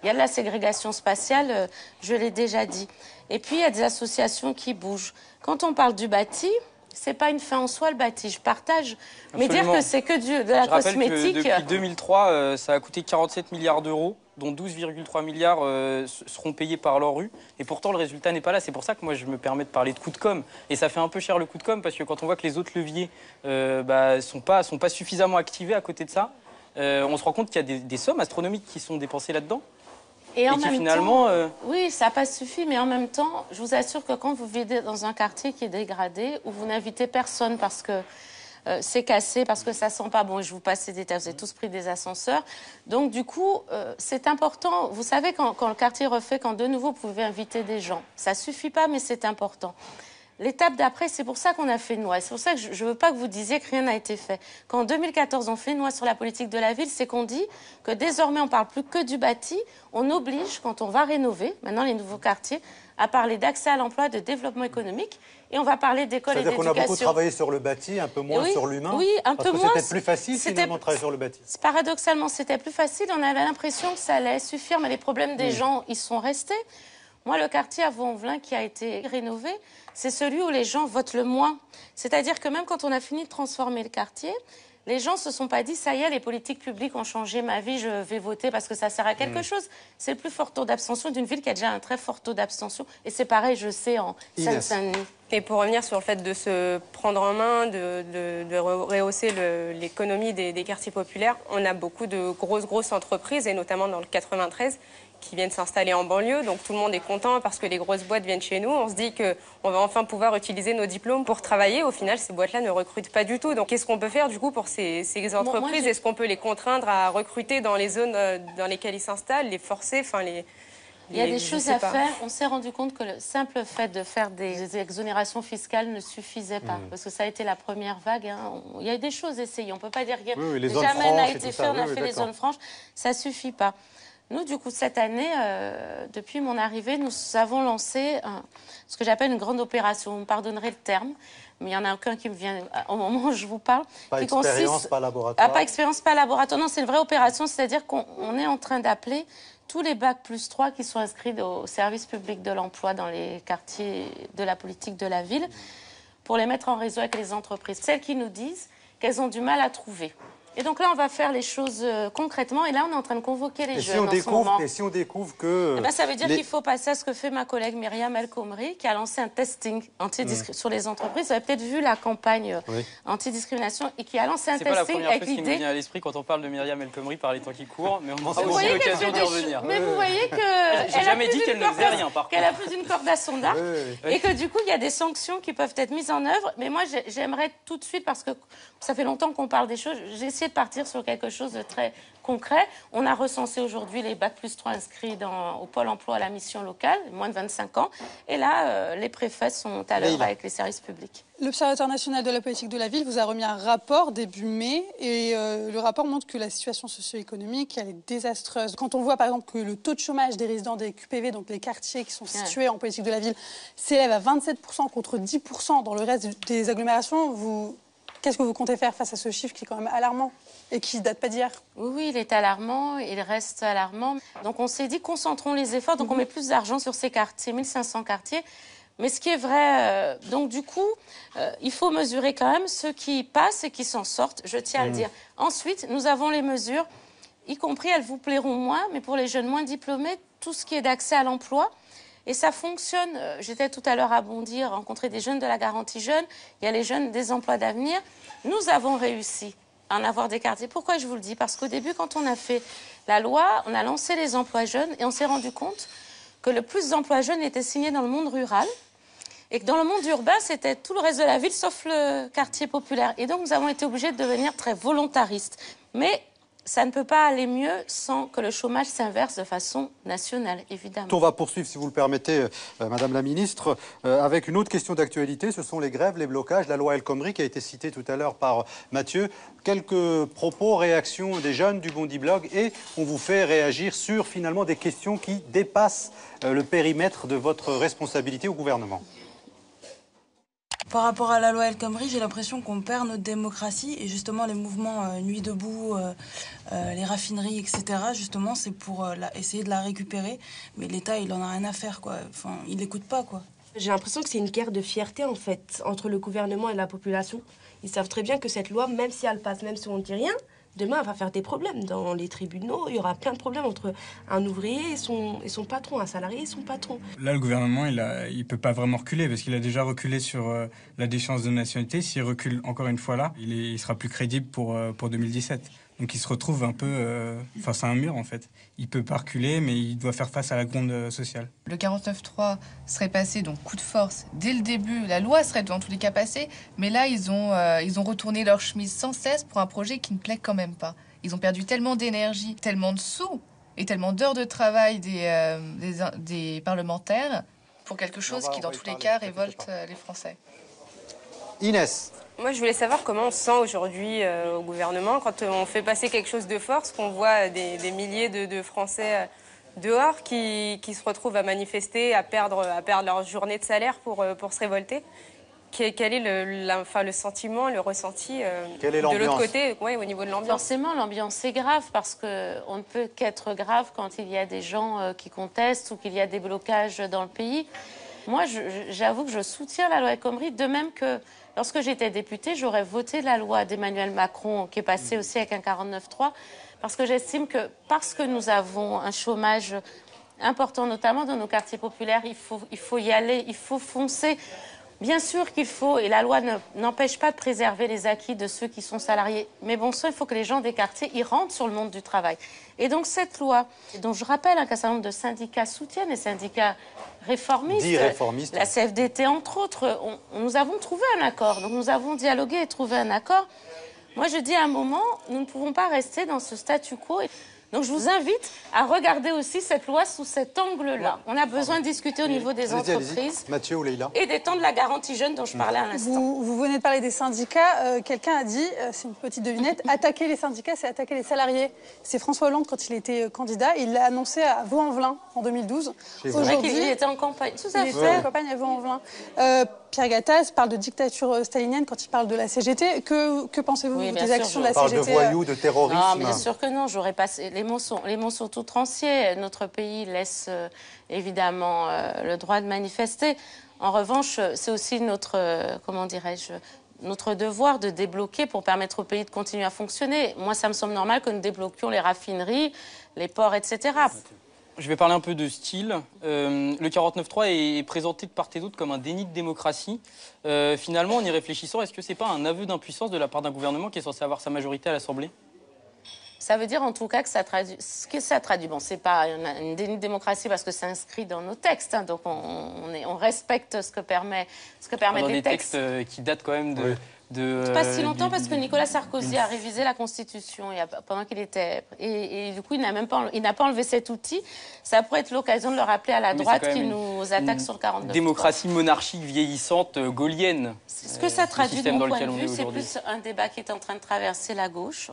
il y a de la ségrégation spatiale, je l'ai déjà dit. Et puis, il y a des associations qui bougent. Quand on parle du bâti, c'est pas une fin en soi, le bâti. Je partage. Mais dire que c'est que de la cosmétique... Que depuis 2003, ça a coûté 47 milliards d'euros, dont 12,3 milliards seront payés par l'ANRU. Et pourtant, le résultat n'est pas là. C'est pour ça que moi, je me permets de parler de coup de com'. Et ça fait un peu cher le coup de com', parce que quand on voit que les autres leviers sont pas suffisamment activés à côté de ça, on se rend compte qu'il y a des sommes astronomiques qui sont dépensées là-dedans. Et en qui même finalement... temps, oui, ça n'a pas suffi, mais en même temps, je vous assure que quand vous vivez dans un quartier qui est dégradé, où vous n'invitez personne parce que c'est cassé, parce que ça sent pas bon, et je vous passe les détails, vous avez tous pris des ascenseurs. Donc du coup, c'est important. Vous savez, quand le quartier est refait, quand de nouveau vous pouvez inviter des gens, ça suffit pas, mais c'est important. L'étape d'après, c'est pour ça qu'on a fait une loi. C'est pour ça que je ne veux pas que vous disiez que rien n'a été fait. Quand en 2014, on fait une loi sur la politique de la ville, c'est qu'on dit que désormais, on ne parle plus que du bâti. On oblige, quand on va rénover, maintenant les nouveaux quartiers, à parler d'accès à l'emploi, de développement économique. Et on va parler d'école et d'éducation. C'est-à-dire qu'on a beaucoup travaillé sur le bâti, un peu moins sur l'humain. Oui, un peu moins. C'était plus facile finalement de travailler sur le bâti. Paradoxalement, c'était plus facile. On avait l'impression que ça allait suffire, mais les problèmes des gens, ils sont restés. Moi, le quartier à Vaux-en-Velin qui a été rénové, c'est celui où les gens votent le moins. C'est-à-dire que même quand on a fini de transformer le quartier, les gens ne se sont pas dit « ça y est, les politiques publiques ont changé ma vie, je vais voter parce que ça sert à quelque chose ». C'est le plus fort taux d'abstention d'une ville qui a déjà un très fort taux d'abstention. Et c'est pareil, je sais, en Seine-Saint-Denis. Et pour revenir sur le fait de se prendre en main, de rehausser l'économie des quartiers populaires, on a beaucoup de grosses entreprises, et notamment dans le 93, qui viennent s'installer en banlieue. Donc tout le monde est content parce que les grosses boîtes viennent chez nous. On se dit qu'on va enfin pouvoir utiliser nos diplômes pour travailler. Au final, ces boîtes-là ne recrutent pas du tout. Donc qu'est-ce qu'on peut faire du coup pour ces entreprises? Est-ce qu'on peut les contraindre à recruter dans les zones dans lesquelles ils s'installent, les forcer, Il y a des choses à faire. On s'est rendu compte que le simple fait de faire des exonérations fiscales ne suffisait pas. Parce que ça a été la première vague. Il y a des choses essayées. On ne peut pas dire que jamais n'a été fait. On a fait les zones franches. Ça ne suffit pas. Nous, du coup, cette année, depuis mon arrivée, nous avons lancé ce que j'appelle une grande opération. Vous me pardonnerez le terme, mais il n'y en a aucun qui me vient au moment où je vous parle. Pas expérience, pas laboratoire. Pas expérience, pas laboratoire. Non, c'est une vraie opération, c'est-à-dire qu'on est en train d'appeler tous les Bac+3 qui sont inscrits au service public de l'emploi dans les quartiers de la politique de la ville pour les mettre en réseau avec les entreprises. Celles qui nous disent qu'elles ont du mal à trouver. Et donc là, on va faire les choses concrètement. Et là, on est en train de convoquer les jeunes en ce moment. Et si on découvre que... ça veut dire qu'il faut passer à ce que fait ma collègue Myriam El Khomri, qui a lancé un testing sur les entreprises. Vous avez peut-être vu la campagne anti-discrimination et qui a lancé un testing avec l'idée... C'est pas la première chose qui me vient à l'esprit quand on parle de Myriam El Khomri par les temps qui courent, mais on a aussi l'occasion d'y revenir. Mais vous voyez que... J'ai jamais dit qu'elle ne faisait rien, par contre. Qu'elle a plus d'une corde à son arc. Et que du coup, il y a des sanctions qui peuvent être mises en œuvre. Mais moi, j'aimerais tout de suite, parce que ça fait longtemps qu'on parle des choses, j'ai essayé essayé de partir sur quelque chose de très concret. On a recensé aujourd'hui les Bac+3 inscrits au Pôle emploi à la mission locale, moins de 25 ans. Et là, les préfets sont à l'œuvre avec les services publics. L'Observatoire national de la politique de la ville vous a remis un rapport début mai et le rapport montre que la situation socio-économique elle est désastreuse. Quand on voit par exemple que le taux de chômage des résidents des QPV, donc les quartiers qui sont situés en politique de la ville, s'élève à 27% contre 10% dans le reste des agglomérations, qu'est-ce que vous comptez faire face à ce chiffre qui est quand même alarmant et qui ne date pas d'hier? Oui, il est alarmant, il reste alarmant. Donc on s'est dit, concentrons les efforts, donc on met plus d'argent sur ces quartiers, 1500 quartiers. Mais ce qui est vrai, donc du coup, il faut mesurer quand même ceux qui passent et qui s'en sortent, je tiens à le dire. Ensuite, nous avons les mesures, y compris, elles vous plairont moins, mais pour les jeunes moins diplômés, tout ce qui est d'accès à l'emploi. Et ça fonctionne. J'étais tout à l'heure à Bondy, rencontrer des jeunes de la garantie jeune. Il y a les jeunes des emplois d'avenir. Nous avons réussi à en avoir des quartiers. Pourquoi je vous le dis? Parce qu'au début, quand on a fait la loi, on a lancé les emplois jeunes et on s'est rendu compte que le plus d'emplois jeunes étaient signés dans le monde rural et que dans le monde urbain, c'était tout le reste de la ville sauf le quartier populaire. Et donc, nous avons été obligés de devenir très volontaristes. Mais ça ne peut pas aller mieux sans que le chômage s'inverse de façon nationale, évidemment. On va poursuivre, si vous le permettez, Madame la Ministre, avec une autre question d'actualité. Ce sont les grèves, les blocages, la loi El Khomri qui a été citée tout à l'heure par Mathieu. Quelques propos, réactions des jeunes du Bondy Blog et on vous fait réagir sur finalement des questions qui dépassent le périmètre de votre responsabilité au gouvernement. Par rapport à la loi El Khomri, j'ai l'impression qu'on perd notre démocratie et justement les mouvements Nuit debout, les raffineries, etc. Justement, c'est pour essayer de la récupérer. Mais l'État, il en a rien à faire, quoi. Enfin, il n'écoute pas, quoi. J'ai l'impression que c'est une guerre de fierté, en fait, entre le gouvernement et la population. Ils savent très bien que cette loi, même si elle passe, même si on ne dit rien, demain, elle va faire des problèmes. Dans les tribunaux, il y aura plein de problèmes entre un ouvrier et son patron, un salarié et son patron. Là, le gouvernement, il peut pas vraiment reculer parce qu'il a déjà reculé sur la déchéance de nationalité. S'il recule encore une fois là, il sera plus crédible pour 2017. Donc il se retrouve un peu face à un mur, en fait. Il peut pas reculer, mais il doit faire face à la gronde sociale. Le 49.3 serait passé, donc coup de force, dès le début. La loi serait dans tous les cas passée, mais là, ils ont retourné leur chemise sans cesse pour un projet qui ne plaît quand même pas. Ils ont perdu tellement d'énergie, tellement de sous et tellement d'heures de travail des parlementaires pour quelque chose qui, dans tous les cas, révolte les Français. Inès. Moi, je voulais savoir comment on se sent aujourd'hui au gouvernement quand on fait passer quelque chose de force, qu'on voit des milliers de Français dehors qui se retrouvent à manifester, à perdre leur journée de salaire pour se révolter. Quel est le sentiment, le ressenti de l'autre côté, au niveau de l'ambiance? Forcément, l'ambiance est grave parce qu'on ne peut qu'être grave quand il y a des gens qui contestent ou qu'il y a des blocages dans le pays. Moi, j'avoue que je soutiens la loi El Khomri, de même que lorsque j'étais députée, j'aurais voté la loi d'Emmanuel Macron, qui est passée aussi avec un 49.3, parce que j'estime que parce que nous avons un chômage important, notamment dans nos quartiers populaires, il faut y aller, il faut foncer. Bien sûr qu'il faut, et la loi n'empêche pas de préserver les acquis de ceux qui sont salariés, mais bon sang, il faut que les gens des quartiers y rentrent sur le monde du travail. Et donc cette loi, dont je rappelle qu'un certain nombre de syndicats soutiennent, les syndicats réformistes, la CFDT entre autres, nous avons trouvé un accord, donc nous avons dialogué et trouvé un accord. Moi je dis à un moment, nous ne pouvons pas rester dans ce statu quo. Donc je vous invite à regarder aussi cette loi sous cet angle-là. On a besoin de discuter au niveau des entreprises. Mathieu ou Leïla. Et des temps de la garantie jeune dont je parlais à l'instant. Vous venez de parler des syndicats. Quelqu'un a dit, c'est une petite devinette, attaquer les syndicats, c'est attaquer les salariés. C'est François Hollande quand il était candidat. Il l'a annoncé à Vaux-en-Velin en 2012. C'est vrai qu'il était en campagne. Tout à fait. Il était en campagne à Vaux-en-Velin. Pierre Gattaz parle de dictature stalinienne quand il parle de la CGT. Que pensez-vous des actions de la CGT? On parle de voyous, de terrorisme. Non, bien sûr que non. J'aurais passé. Les mots sont outranciers. Notre pays laisse évidemment le droit de manifester. En revanche, c'est aussi notre, comment dirais-je, notre devoir de débloquer pour permettre au pays de continuer à fonctionner. Moi, ça me semble normal que nous débloquions les raffineries, les ports, etc. Je vais parler un peu de style. Le 49.3 est présenté de part et d'autre comme un déni de démocratie. Finalement, en y réfléchissant, est-ce que c'est pas un aveu d'impuissance de la part d'un gouvernement qui est censé avoir sa majorité à l'Assemblée? Ça veut dire en tout cas que ça traduit. Ce que ça traduit, bon, c'est pas une déni de démocratie parce que c'est inscrit dans nos textes, hein, donc on respecte ce que permet dans des des textes qui datent quand même Pas si longtemps parce que Nicolas Sarkozy a révisé la Constitution pendant qu'il était... Et du coup, il n'a pas enlevé cet outil. Ça pourrait être l'occasion de le rappeler à la droite qui nous attaque sur le 49. Démocratie monarchique vieillissante gaulienne. Ce que ça traduit de mon point de vue, c'est plus un débat qui est en train de traverser la gauche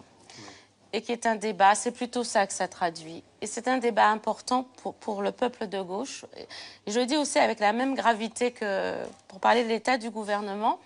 et qui est un débat, c'est plutôt ça que ça traduit. Et c'est un débat important pour le peuple de gauche. Et je le dis aussi avec la même gravité que pour parler de l'état du gouvernement.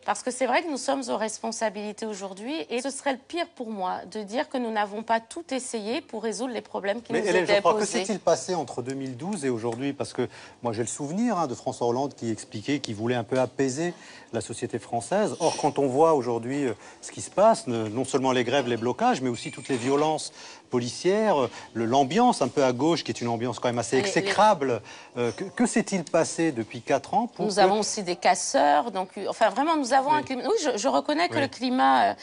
Parce que c'est vrai que nous sommes aux responsabilités aujourd'hui et ce serait le pire pour moi de dire que nous n'avons pas tout essayé pour résoudre les problèmes qui nous étaient posés. Mais Hélène, que s'est-il passé entre 2012 et aujourd'hui? Parce que moi j'ai le souvenir de François Hollande qui expliquait qu'il voulait un peu apaiser la société française. Or, quand on voit aujourd'hui ce qui se passe, non seulement les grèves, les blocages, mais aussi toutes les violences policières, l'ambiance un peu à gauche, qui est une ambiance quand même assez exécrable. Que s'est-il passé depuis 4 ans pour Nous avons aussi des casseurs. Donc, enfin, vraiment, nous avons un climat... Oui, je reconnais que le climat...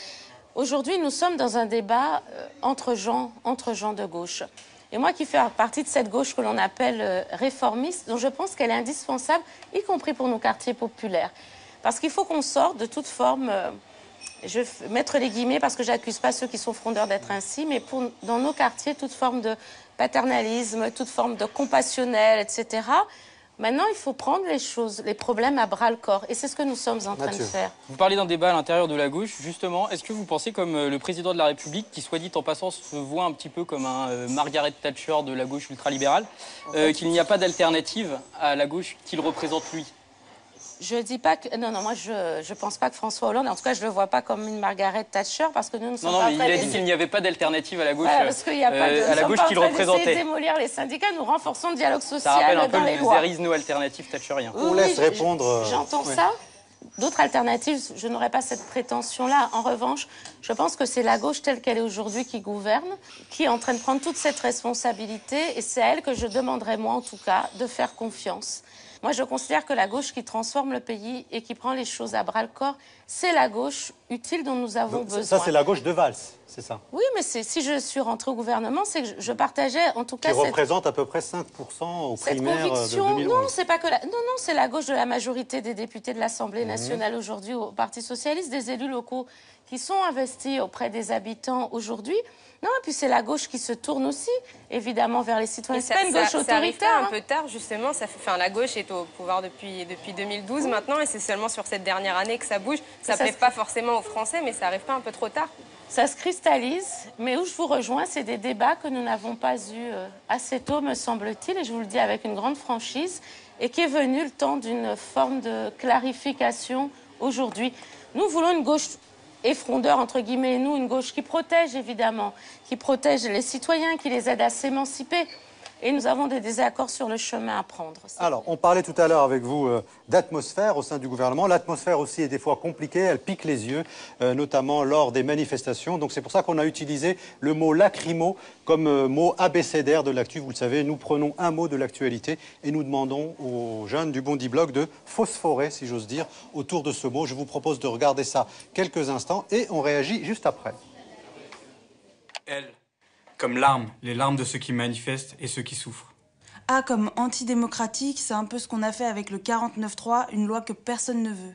Aujourd'hui, nous sommes dans un débat entre gens de gauche. Et moi qui fais partie de cette gauche que l'on appelle réformiste, dont je pense qu'elle est indispensable, y compris pour nos quartiers populaires. Parce qu'il faut qu'on sorte de toute forme... je vais mettre les guillemets parce que j'accuse pas ceux qui sont frondeurs d'être ainsi, mais dans nos quartiers, toute forme de paternalisme, toute forme de compassionnel, etc. Maintenant, il faut prendre les problèmes à bras-le-corps. Et c'est ce que nous sommes en train de faire. Vous parlez d'un débat à l'intérieur de la gauche, justement. Est-ce que vous pensez, comme le président de la République, qui, soit dit en passant, se voit un petit peu comme un Margaret Thatcher de la gauche ultralibérale, qu'il n'y a pas d'alternative à la gauche qu'il représente lui? Je dis pas que... Non, moi, je pense pas que François Hollande... En tout cas, je le vois pas comme une Margaret Thatcher, parce que nous ne sommes pas... Non, mais il a dit qu'il n'y avait pas d'alternative à la gauche, parce qu'il n'y a pas de... à la gauche qu'il représentait. De démolir les syndicats, nous renforçons le dialogue social Ça rappelle un peu dans les le lois. there is no alternative thatcherien. On laisse répondre... J'entends ça. D'autres alternatives, je n'aurais pas cette prétention-là. En revanche, je pense que c'est la gauche telle qu'elle est aujourd'hui qui gouverne, qui est en train de prendre toute cette responsabilité, et c'est à elle que je demanderais, moi en tout cas, de faire confiance. Moi, je considère que la gauche qui transforme le pays et qui prend les choses à bras-le-corps, c'est la gauche utile dont nous avons besoin. Ça, c'est la gauche de Valls, c'est ça? Oui, mais si je suis rentrée au gouvernement, c'est que je partageais en tout cas... Qui représente à peu près 5% aux primaires de 2011. Non, c'est pas que la... Non, c'est la gauche de la majorité des députés de l'Assemblée nationale aujourd'hui au Parti socialiste, des élus locaux qui sont investis auprès des habitants aujourd'hui. Non, et puis c'est la gauche qui se tourne aussi, évidemment, vers les citoyens. C'est pas une gauche autoritaire. Ça un peu tard, justement. La gauche est au pouvoir depuis 2012 maintenant, et c'est seulement sur cette dernière année que ça bouge. Ça ne plaît pas forcément aux Français, mais ça arrive pas un peu trop tard? Ça se cristallise, mais où je vous rejoins, c'est des débats que nous n'avons pas eus assez tôt, me semble-t-il, et je vous le dis avec une grande franchise, et qui est venu le temps d'une forme de clarification aujourd'hui. Nous voulons une gauche effrondeur, entre guillemets, nous, une gauche qui protège, évidemment, qui protège les citoyens, qui les aide à s'émanciper. Et nous avons des désaccords sur le chemin à prendre. Alors, on parlait tout à l'heure avec vous d'atmosphère au sein du gouvernement. L'atmosphère aussi est des fois compliquée, elle pique les yeux, notamment lors des manifestations. Donc c'est pour ça qu'on a utilisé le mot lacrymo comme mot abécédaire de l'actu. Vous le savez, nous prenons un mot de l'actualité et nous demandons aux jeunes du Bondi Blog de phosphorer, si j'ose dire, autour de ce mot. Je vous propose de regarder ça quelques instants et on réagit juste après. Elle. Comme larmes, les larmes de ceux qui manifestent et ceux qui souffrent. A comme antidémocratique, c'est un peu ce qu'on a fait avec le 49.3, une loi que personne ne veut.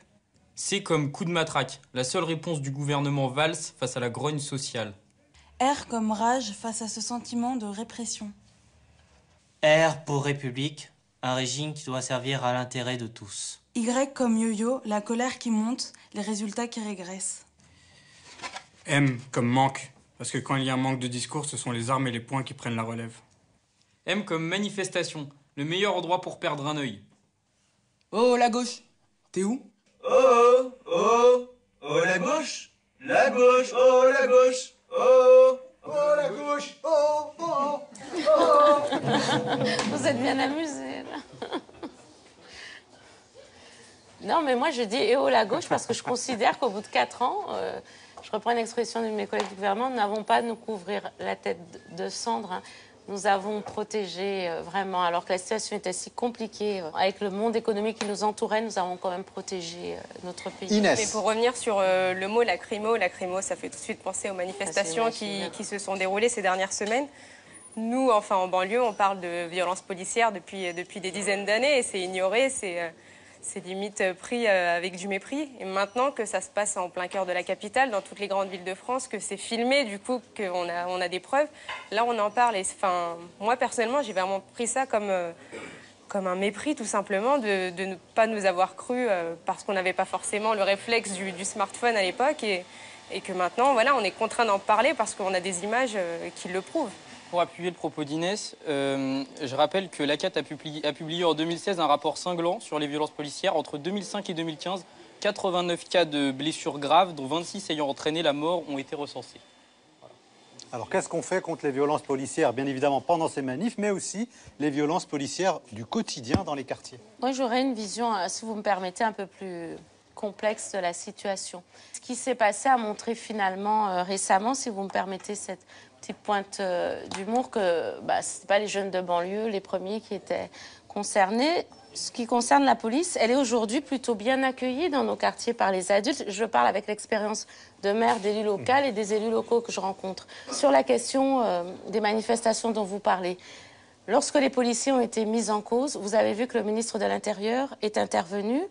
C comme coup de matraque, la seule réponse du gouvernement Valls face à la grogne sociale. R comme rage face à ce sentiment de répression. R pour République, un régime qui doit servir à l'intérêt de tous. Y comme yo-yo, la colère qui monte, les résultats qui régressent. M comme manque. Parce que quand il y a un manque de discours, ce sont les armes et les poings qui prennent la relève. M comme manifestation, le meilleur endroit pour perdre un œil. Oh, la gauche, t'es où? Oh, oh, oh, la gauche, oh, la gauche, oh, oh, la gauche, oh, oh, oh. Vous êtes bien amusés, là. Non, mais moi, je dis « eh oh, la gauche » parce que je considère qu'au bout de 4 ans... je reprends une expression de mes collègues du gouvernement, nous n'avons pas à nous couvrir la tête de cendre. Hein. Nous avons protégé vraiment, alors que la situation était si compliquée, avec le monde économique qui nous entourait, nous avons quand même protégé notre pays. Inès. Mais pour revenir sur le mot lacrymo, ça fait tout de suite penser aux manifestations qui se sont déroulées ces dernières semaines. Nous, enfin en banlieue, on parle de violences policières depuis des dizaines d'années et c'est ignoré, c'est limite pris avec du mépris. Et maintenant que ça se passe en plein cœur de la capitale, dans toutes les grandes villes de France, que c'est filmé, du coup, qu'on a des preuves, là, on en parle. Et, moi, personnellement, j'ai vraiment pris ça comme un mépris, tout simplement, de ne pas nous avoir cru parce qu'on n'avait pas forcément le réflexe du smartphone à l'époque. Et que maintenant, voilà, on est contraint d'en parler parce qu'on a des images qui le prouvent. Pour appuyer le propos d'Inès, je rappelle que l'ACAT a publié en 2016 un rapport cinglant sur les violences policières. Entre 2005 et 2015, 89 cas de blessures graves, dont 26 ayant entraîné la mort, ont été recensés. Voilà. Alors qu'est-ce qu'on fait contre les violences policières? Bien évidemment pendant ces manifs, mais aussi les violences policières du quotidien dans les quartiers. Moi, j'aurais une vision, si vous me permettez, un peu plus complexe de la situation. Ce qui s'est passé a montré finalement récemment, si vous me permettez cette petite pointe d'humour, que ce n'est pas les jeunes de banlieue les premiers qui étaient concernés. Ce qui concerne la police, elle est aujourd'hui plutôt bien accueillie dans nos quartiers par les adultes. Je parle avec l'expérience de maire, d'élus locaux et des élus locaux que je rencontre. Sur la question des manifestations dont vous parlez, lorsque les policiers ont été mis en cause, vous avez vu que le ministre de l'Intérieur est intervenu,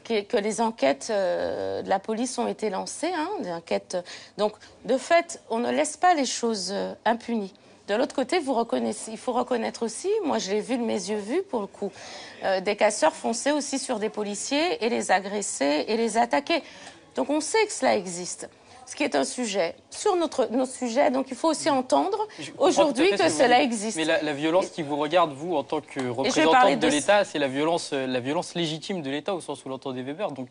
que les enquêtes de la police ont été lancées, des enquêtes. Donc, de fait, on ne laisse pas les choses impunies. De l'autre côté, il faut reconnaître aussi, moi je l'ai vu de mes yeux vus pour le coup, des casseurs foncer aussi sur des policiers et les agresser et les attaquer. Donc on sait que cela existe. Ce qui est un sujet sur notre sujet, donc il faut aussi entendre aujourd'hui que cela existe. Mais la violence qui vous regarde, vous, en tant que représentante de l'État, c'est la violence légitime de l'État, au sens où l'entendait Weber. Donc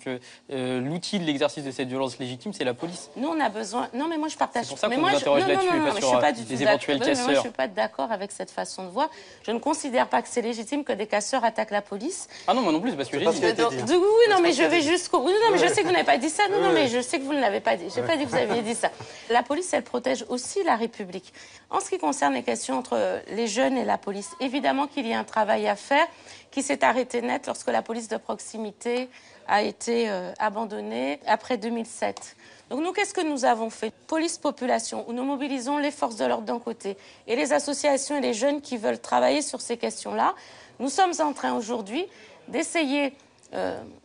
l'outil de l'exercice de cette violence légitime, c'est la police. Nous, on a besoin... Non, mais moi, je partage... C'est pour ça qu'on vous interroge là-dessus et pas sur les éventuels casseurs. Moi, je ne suis pas d'accord avec cette façon de voir. Je ne considère pas que c'est légitime que des casseurs attaquent la police. Ah non, moi non plus, c'est parce que j'ai dit. Oui, non, mais je vais jusqu'au bout. Non, mais je sais que vous n'avez pas dit ça. Non, mais je sais que vous ne l'avez pas dit. Je n'ai pas dit que vous aviez dit ça. La police, elle protège aussi la République. En ce qui concerne les questions entre les jeunes et la police, évidemment qu'il y a un travail à faire qui s'est arrêté net lorsque la police de proximité a été abandonnée après 2007. Donc nous, qu'est-ce que nous avons fait? Police-population, où nous mobilisons les forces de l'ordre d'un côté et les associations et les jeunes qui veulent travailler sur ces questions-là. Nous sommes en train aujourd'hui d'essayer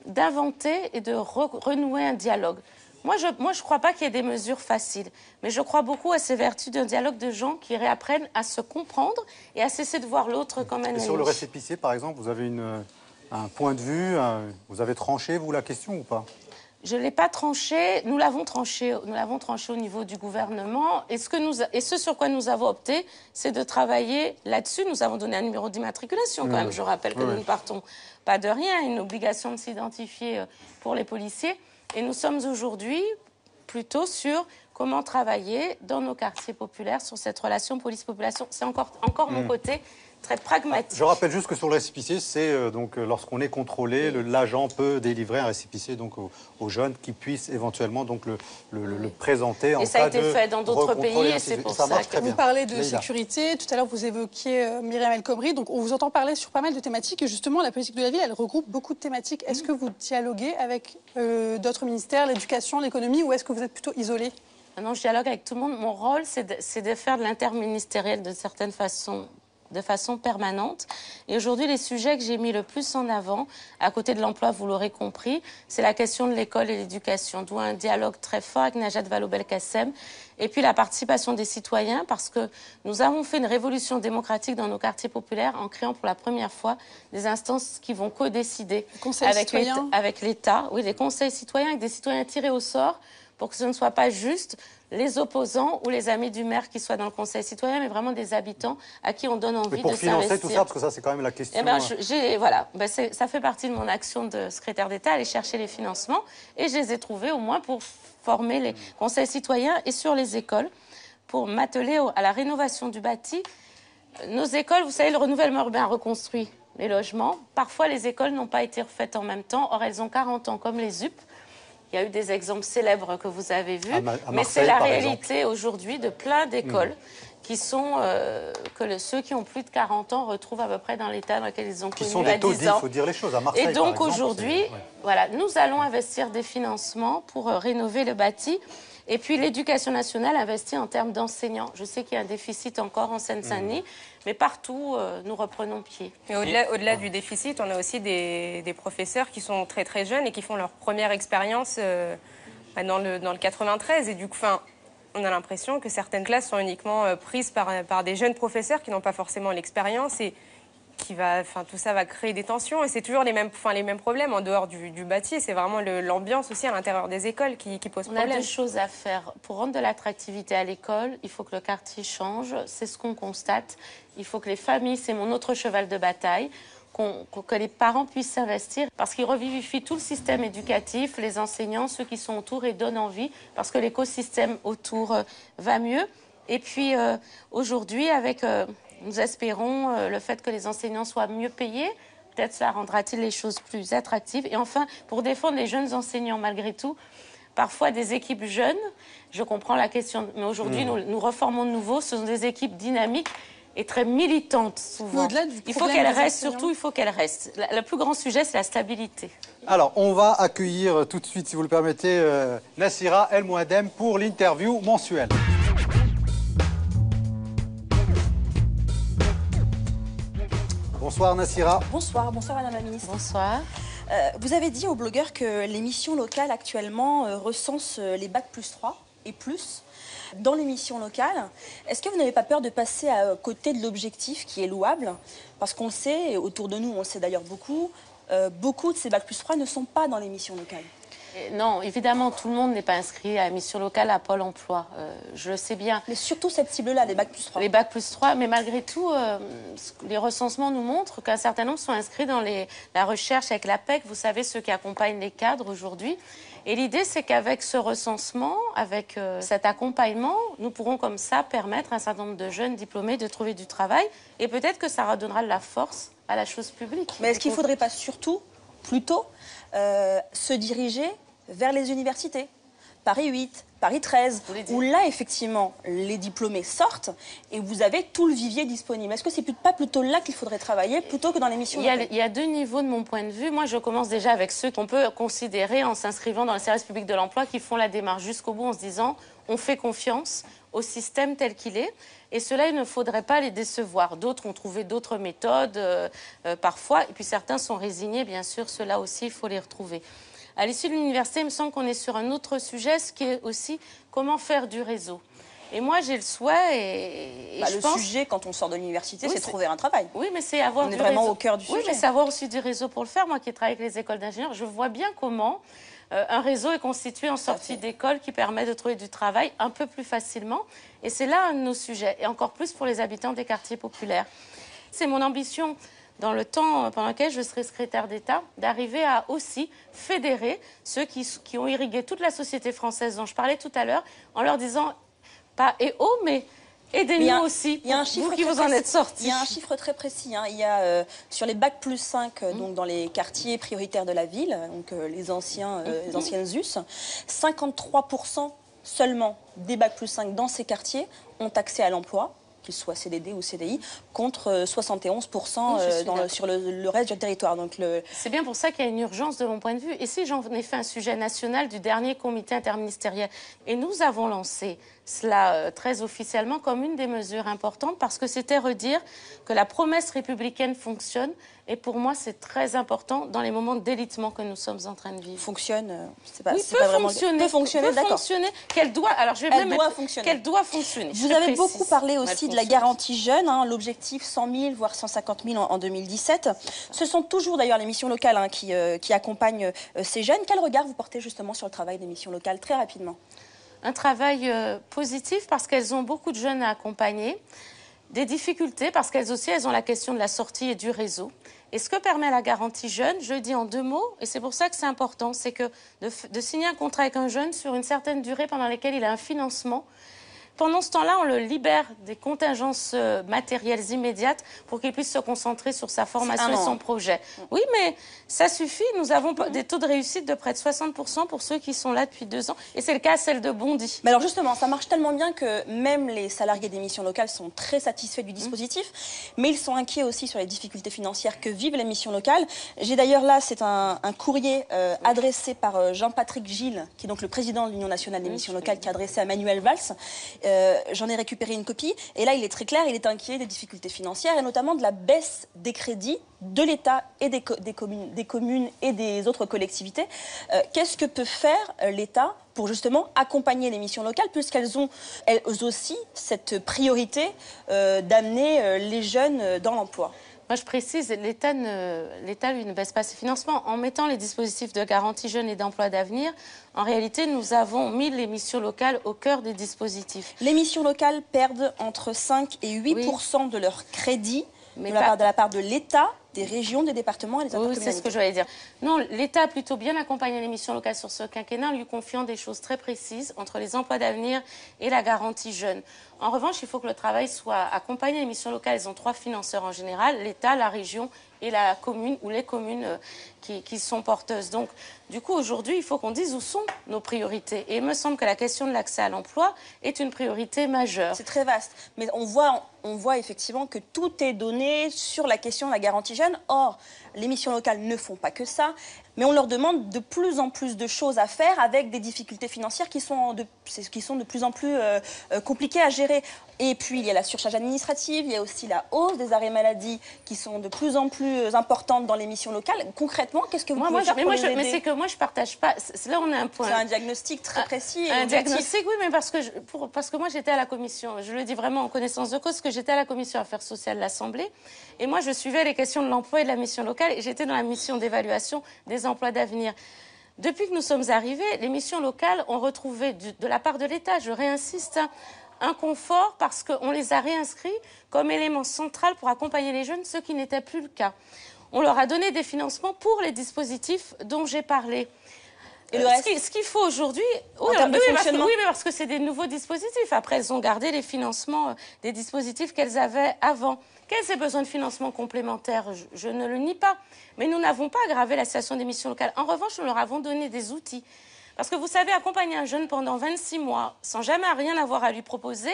d'inventer et de renouer un dialogue. Moi, je ne crois pas qu'il y ait des mesures faciles, mais je crois beaucoup à ces vertus d'un dialogue de gens qui réapprennent à se comprendre et à cesser de voir l'autre comme un ennemi. Sur le récépissé, par exemple, vous avez un point de vue, vous avez tranché, vous, la question ou pas? Je ne l'ai pas tranché, nous l'avons tranché au niveau du gouvernement. Et ce sur quoi nous avons opté, c'est de travailler là-dessus. Nous avons donné un numéro d'immatriculation quand même. Je rappelle que nous ne partons pas de rien, une obligation de s'identifier pour les policiers. Et nous sommes aujourd'hui plutôt sur comment travailler dans nos quartiers populaires sur cette relation police-population. C'est encore mon côté très pragmatique. Je rappelle juste que sur le récépissé, c'est donc lorsqu'on est contrôlé, l'agent peut délivrer un récépissé donc aux jeunes qui puissent éventuellement donc le présenter en cas de... Et ça a été fait dans d'autres pays et c'est pour ça que... Vous parlez de sécurité, tout à l'heure vous évoquiez Myriam El Khomri, donc on vous entend parler sur pas mal de thématiques et justement la politique de la ville, elle regroupe beaucoup de thématiques. Est-ce que vous dialoguez avec d'autres ministères, l'éducation, l'économie, ou est-ce que vous êtes plutôt isolé? Non, je dialogue avec tout le monde. Mon rôle, c'est de faire de l'interministériel de façon permanente. Et aujourd'hui, les sujets que j'ai mis le plus en avant, à côté de l'emploi, vous l'aurez compris, c'est la question de l'école et l'éducation, d'où un dialogue très fort avec Najat Vallaud-Belkacem. Et puis la participation des citoyens, parce que nous avons fait une révolution démocratique dans nos quartiers populaires en créant pour la première fois des instances qui vont co-décider avec l'État. Oui, des conseils citoyens avec des citoyens tirés au sort, pour que ce ne soit pas juste les opposants ou les amis du maire qui soient dans le conseil citoyen, mais vraiment des habitants à qui on donne envie de s'investir. Pour financer tout ça, parce que ça, c'est quand même la question. Ça fait partie de mon action de secrétaire d'État, aller chercher les financements, et je les ai trouvés au moins pour former les conseils citoyens et sur les écoles, pour m'atteler à la rénovation du bâti. Nos écoles, vous savez, le renouvellement urbain reconstruit les logements. Parfois, les écoles n'ont pas été refaites en même temps. Or, elles ont 40 ans, comme les UP. Il y a eu des exemples célèbres que vous avez vus, mais c'est la réalité aujourd'hui de plein d'écoles qui sont ceux qui ont plus de 40 ans retrouvent à peu près dans l'état dans lequel ils ont connu à 10 ans. Il faut dire les choses. À Marseille, et donc aujourd'hui, voilà, nous allons investir des financements pour rénover le bâti. Et puis l'éducation nationale investit en termes d'enseignants. Je sais qu'il y a un déficit encore en Seine-Saint-Denis, mais partout, nous reprenons pied. Mais au-delà du déficit, on a aussi des professeurs qui sont très très jeunes et qui font leur première expérience dans le 93. Et du coup, on a l'impression que certaines classes sont uniquement prises par des jeunes professeurs qui n'ont pas forcément l'expérience et tout ça va créer des tensions. Et c'est toujours les mêmes problèmes en dehors du bâti. C'est vraiment l'ambiance aussi à l'intérieur des écoles qui pose problème. On a deux choses à faire. Pour rendre de l'attractivité à l'école, il faut que le quartier change. C'est ce qu'on constate. Il faut que les familles, c'est mon autre cheval de bataille, que les parents puissent s'investir parce qu'ils revivifient tout le système éducatif, les enseignants, ceux qui sont autour et donnent envie parce que l'écosystème autour va mieux. Et puis aujourd'hui, avec, nous espérons le fait que les enseignants soient mieux payés, peut-être cela rendra-t-il les choses plus attractives. Et enfin, pour défendre les jeunes enseignants malgré tout, parfois des équipes jeunes, je comprends la question, mais aujourd'hui nous reformons de nouveau, ce sont des équipes dynamiques et très militante souvent. Il faut qu'elle reste, surtout, il faut qu'elle reste. Le plus grand sujet, c'est la stabilité. Alors, on va accueillir tout de suite, si vous le permettez, Nassira El Mouadem pour l'interview mensuelle. Bonsoir Nassira. Bonsoir Madame la Ministre. Bonsoir. Vous avez dit aux blogueurs que les missions locales actuellement recensent les bac+3 et plus. Dans les missions locales, est-ce que vous n'avez pas peur de passer à côté de l'objectif qui est louable? Parce qu'on le sait, et autour de nous, on le sait d'ailleurs beaucoup, beaucoup de ces bac+3 ne sont pas dans les missions locales. Non, évidemment, tout le monde n'est pas inscrit à la mission locale à Pôle emploi. Je le sais bien. Mais surtout cette cible-là, les bac+3. Les bac+3, mais malgré tout, les recensements nous montrent qu'un certain nombre sont inscrits dans la recherche avec l'APEC, vous savez, ceux qui accompagnent les cadres aujourd'hui. Et l'idée, c'est qu'avec ce recensement, avec cet accompagnement, nous pourrons comme ça permettre à un certain nombre de jeunes diplômés de trouver du travail. Et peut-être que ça redonnera de la force à la chose publique. Mais est-ce qu'il ne faudrait pas surtout, plutôt, se diriger vers les universités? Paris 8, Paris 13, où là, effectivement, les diplômés sortent et vous avez tout le vivier disponible. Est-ce que c'est pas plutôt là qu'il faudrait travailler plutôt que dans les missions locales? Il y a deux niveaux de mon point de vue. Moi, je commence déjà avec ceux qu'on peut considérer en s'inscrivant dans le service public de l'emploi, qui font la démarche jusqu'au bout en se disant on fait confiance au système tel qu'il est. Et cela, il ne faudrait pas les décevoir. D'autres ont trouvé d'autres méthodes parfois. Et puis certains sont résignés, bien sûr. Ceux-là aussi, il faut les retrouver. À l'issue de l'université, il me semble qu'on est sur un autre sujet, ce qui est aussi comment faire du réseau. Et moi, j'ai le souhait et je pense... Le sujet, quand on sort de l'université, c'est de trouver un travail. Oui, mais c'est avoir du réseau. On est vraiment au cœur du sujet. Oui, mais c'est avoir aussi du réseau pour le faire. Moi qui travaille avec les écoles d'ingénieurs, je vois bien comment un réseau est constitué en sortie d'école qui permet de trouver du travail un peu plus facilement. Et c'est là un de nos sujets, et encore plus pour les habitants des quartiers populaires. C'est mon ambition, dans le temps pendant lequel je serai secrétaire d'État, d'arriver à aussi fédérer ceux qui ont irrigué toute la société française dont je parlais tout à l'heure, en leur disant, pas « et oh », mais aidez-nous aussi, vous qui vous en êtes sortis. Il y a un chiffre très précis. Il y a sur les bac+5, donc dans les quartiers prioritaires de la ville, donc les anciennes US, 53% seulement des bac+5 dans ces quartiers ont accès à l'emploi, qu'ils soient CDD ou CDI, contre 71% sur le reste du territoire. C'est bien pour ça qu'il y a une urgence de mon point de vue. Et si j'en ai fait un sujet national du dernier comité interministériel, et nous avons lancé cela très officiellement comme une des mesures importantes, parce que c'était redire que la promesse républicaine fonctionne. Et pour moi, c'est très important dans les moments d'élitement que nous sommes en train de vivre. Fonctionne, peut fonctionner, d'accord. Qu'elle doit, alors je vais même fonctionner. Qu'elle doit fonctionner. Vous avez beaucoup parlé aussi de la garantie jeune, l'objectif 100 000, voire 150 000 en 2017. Ce sont toujours d'ailleurs les missions locales qui accompagnent ces jeunes. Quel regard vous portez justement sur le travail des missions locales, très rapidement? Un travail positif parce qu'elles ont beaucoup de jeunes à accompagner. Des difficultés parce qu'elles aussi, elles ont la question de la sortie et du réseau. Et ce que permet la garantie jeune, je le dis en deux mots, et c'est pour ça que c'est important, c'est que de signer un contrat avec un jeune sur une certaine durée pendant laquelle il a un financement pendant ce temps-là, on le libère des contingences matérielles immédiates pour qu'il puisse se concentrer sur sa formation et son projet. Oui, mais ça suffit. Nous avons des taux de réussite de près de 60% pour ceux qui sont là depuis 2 ans. Et c'est le cas à celle de Bondy. Mais alors justement, ça marche tellement bien que même les salariés des missions locales sont très satisfaits du dispositif, mais ils sont inquiets aussi sur les difficultés financières que vivent les missions locales. J'ai d'ailleurs là, c'est un courrier adressé par Jean-Patrick Gilles, qui est donc le président de l'Union nationale des missions locales, qui est adressé à Manuel Valls. J'en ai récupéré une copie, et là il est très clair, il est inquiet des difficultés financières, et notamment de la baisse des crédits de l'État et des communes et des autres collectivités. Qu'est-ce que peut faire l'État pour justement accompagner les missions locales, puisqu'elles ont elles aussi cette priorité d'amener les jeunes dans l'emploi? Moi, je précise, l'État, lui, ne baisse pas ses financements. En mettant les dispositifs de garantie jeunes et d'emploi d'avenir, en réalité, nous avons mis les missions locales au cœur des dispositifs. Les missions locales perdent entre 5 et 8% de leurs crédits de la part de l'État, des régions, des départements et des intercommunalités. Oui, c'est ce que je voulais dire. Non, l'État a plutôt bien accompagné les missions locales sur ce quinquennat, en lui confiant des choses très précises entre les emplois d'avenir et la garantie jeune. En revanche, il faut que le travail soit accompagné. Les missions locales, elles ont 3 financeurs en général, l'État, la région et la commune, ou les communes qui sont porteuses. Donc, du coup, aujourd'hui, il faut qu'on dise où sont nos priorités. Et il me semble que la question de l'accès à l'emploi est une priorité majeure. C'est très vaste. Mais on voit effectivement que tout est donné sur la question de la garantie jeune. Or, les missions locales ne font pas que ça. Mais on leur demande de plus en plus de choses à faire avec des difficultés financières qui sont de plus en plus compliquées à gérer. Et puis, il y a la surcharge administrative, il y a aussi la hausse des arrêts maladie qui sont de plus en plus importantes dans les missions locales. Concrètement, qu'est-ce que vous pouvez faire pour les aider? Mais c'est que moi, je ne partage pas. Là, on a un point. C'est un diagnostic très précis. Un diagnostic, oui, mais parce que moi, j'étais à la commission. Je le dis vraiment en connaissance de cause, parce que j'étais à la commission Affaires sociales de l'Assemblée. Et moi, je suivais les questions de l'emploi et de la mission locale. Et j'étais dans la mission d'évaluation des emplois d'avenir. Depuis que nous sommes arrivés, les missions locales ont retrouvé, de la part de l'État, je réinsiste, un confort parce qu'on les a réinscrits comme élément central pour accompagner les jeunes, ce qui n'était plus le cas. On leur a donné des financements pour les dispositifs dont j'ai parlé. Et le reste, ce qu'il faut aujourd'hui, en termes de fonctionnement, oui, mais parce que c'est des nouveaux dispositifs. Après, elles ont gardé les financements des dispositifs qu'elles avaient avant. Qu'elles aient besoin de financements complémentaires, je ne le nie pas. Mais nous n'avons pas aggravé la situation des missions locales. En revanche, nous leur avons donné des outils. Parce que vous savez, accompagner un jeune pendant 26 mois, sans jamais rien avoir à lui proposer,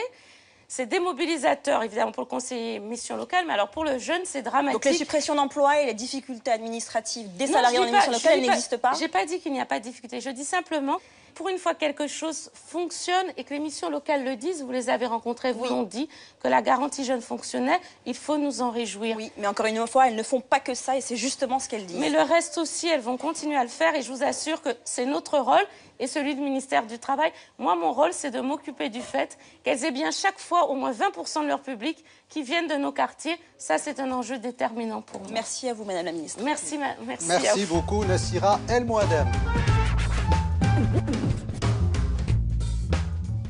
c'est démobilisateur, évidemment, pour le conseiller mission locale, mais alors pour le jeune, c'est dramatique. Donc les suppressions d'emplois et les difficultés administratives des salariés dans les missions locales, elles n'existent pas? Je n'ai pas dit qu'il n'y a pas de difficulté. Je dis simplement, pour une fois quelque chose fonctionne et que les missions locales le disent, vous les avez rencontrées, vous l'ont dit, que la garantie jeune fonctionnait, il faut nous en réjouir. Oui, mais encore une fois, elles ne font pas que ça et c'est justement ce qu'elles disent. Mais le reste aussi, elles vont continuer à le faire et je vous assure que c'est notre rôle et celui du ministère du Travail. Moi, mon rôle, c'est de m'occuper du fait qu'elles aient bien chaque fois au moins 20% de leur public qui viennent de nos quartiers. Ça, c'est un enjeu déterminant pour nous. Merci à vous, Madame la Ministre. Merci Merci beaucoup, Nassira El Mouadem.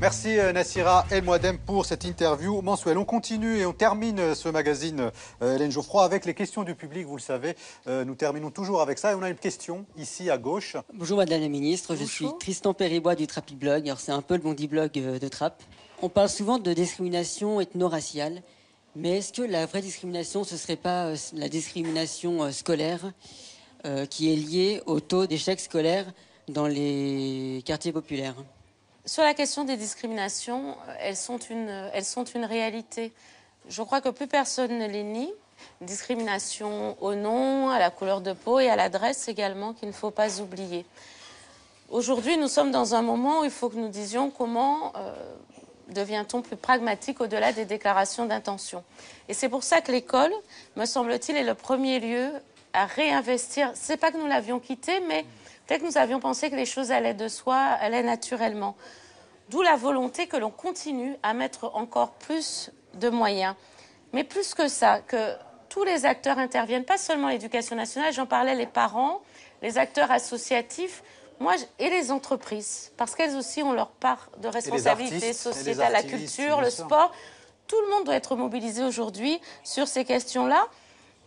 Merci Nassira El Mouadem pour cette interview mensuelle. On continue et on termine ce magazine Hélène Geoffroy avec les questions du public. Vous le savez, nous terminons toujours avec ça. Et on a une question ici à gauche. Bonjour Madame la Ministre, je suis Tristan Péribois du Trapi Blog. Alors c'est un peu le Bondy Blog de Trappes. On parle souvent de discrimination ethno-raciale, mais est-ce que la vraie discrimination, ce ne serait pas la discrimination scolaire qui est liée au taux d'échec scolaire dans les quartiers populaires? Sur la question des discriminations, elles sont une réalité. Je crois que plus personne ne les nie. Discrimination au nom, à la couleur de peau et à l'adresse également, qu'il ne faut pas oublier. Aujourd'hui, nous sommes dans un moment où il faut que nous disions comment devient-on plus pragmatique au-delà des déclarations d'intention. Et c'est pour ça que l'école, me semble-t-il, est le premier lieu à réinvestir. C'est pas que nous l'avions quitté, mais peut-être que nous avions pensé que les choses allaient de soi, allaient naturellement. D'où la volonté que l'on continue à mettre encore plus de moyens. Mais plus que ça, que tous les acteurs interviennent, pas seulement l'éducation nationale, j'en parlais, les parents, les acteurs associatifs, et les entreprises, parce qu'elles aussi ont leur part de responsabilité sociétale, la culture, le sport. Tout le monde doit être mobilisé aujourd'hui sur ces questions-là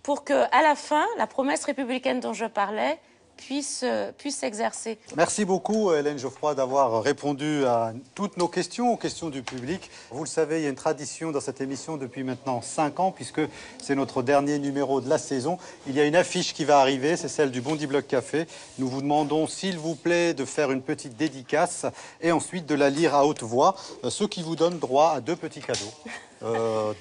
pour qu'à la fin, la promesse républicaine dont je parlais puisse s'exercer. Merci beaucoup, Hélène Geoffroy, d'avoir répondu à toutes nos questions, aux questions du public. Vous le savez, il y a une tradition dans cette émission depuis maintenant 5 ans, puisque c'est notre dernier numéro de la saison. Il y a une affiche qui va arriver, c'est celle du Bondy Blog Café. Nous vous demandons, s'il vous plaît, de faire une petite dédicace et ensuite de la lire à haute voix, ce qui vous donne droit à 2 petits cadeaux.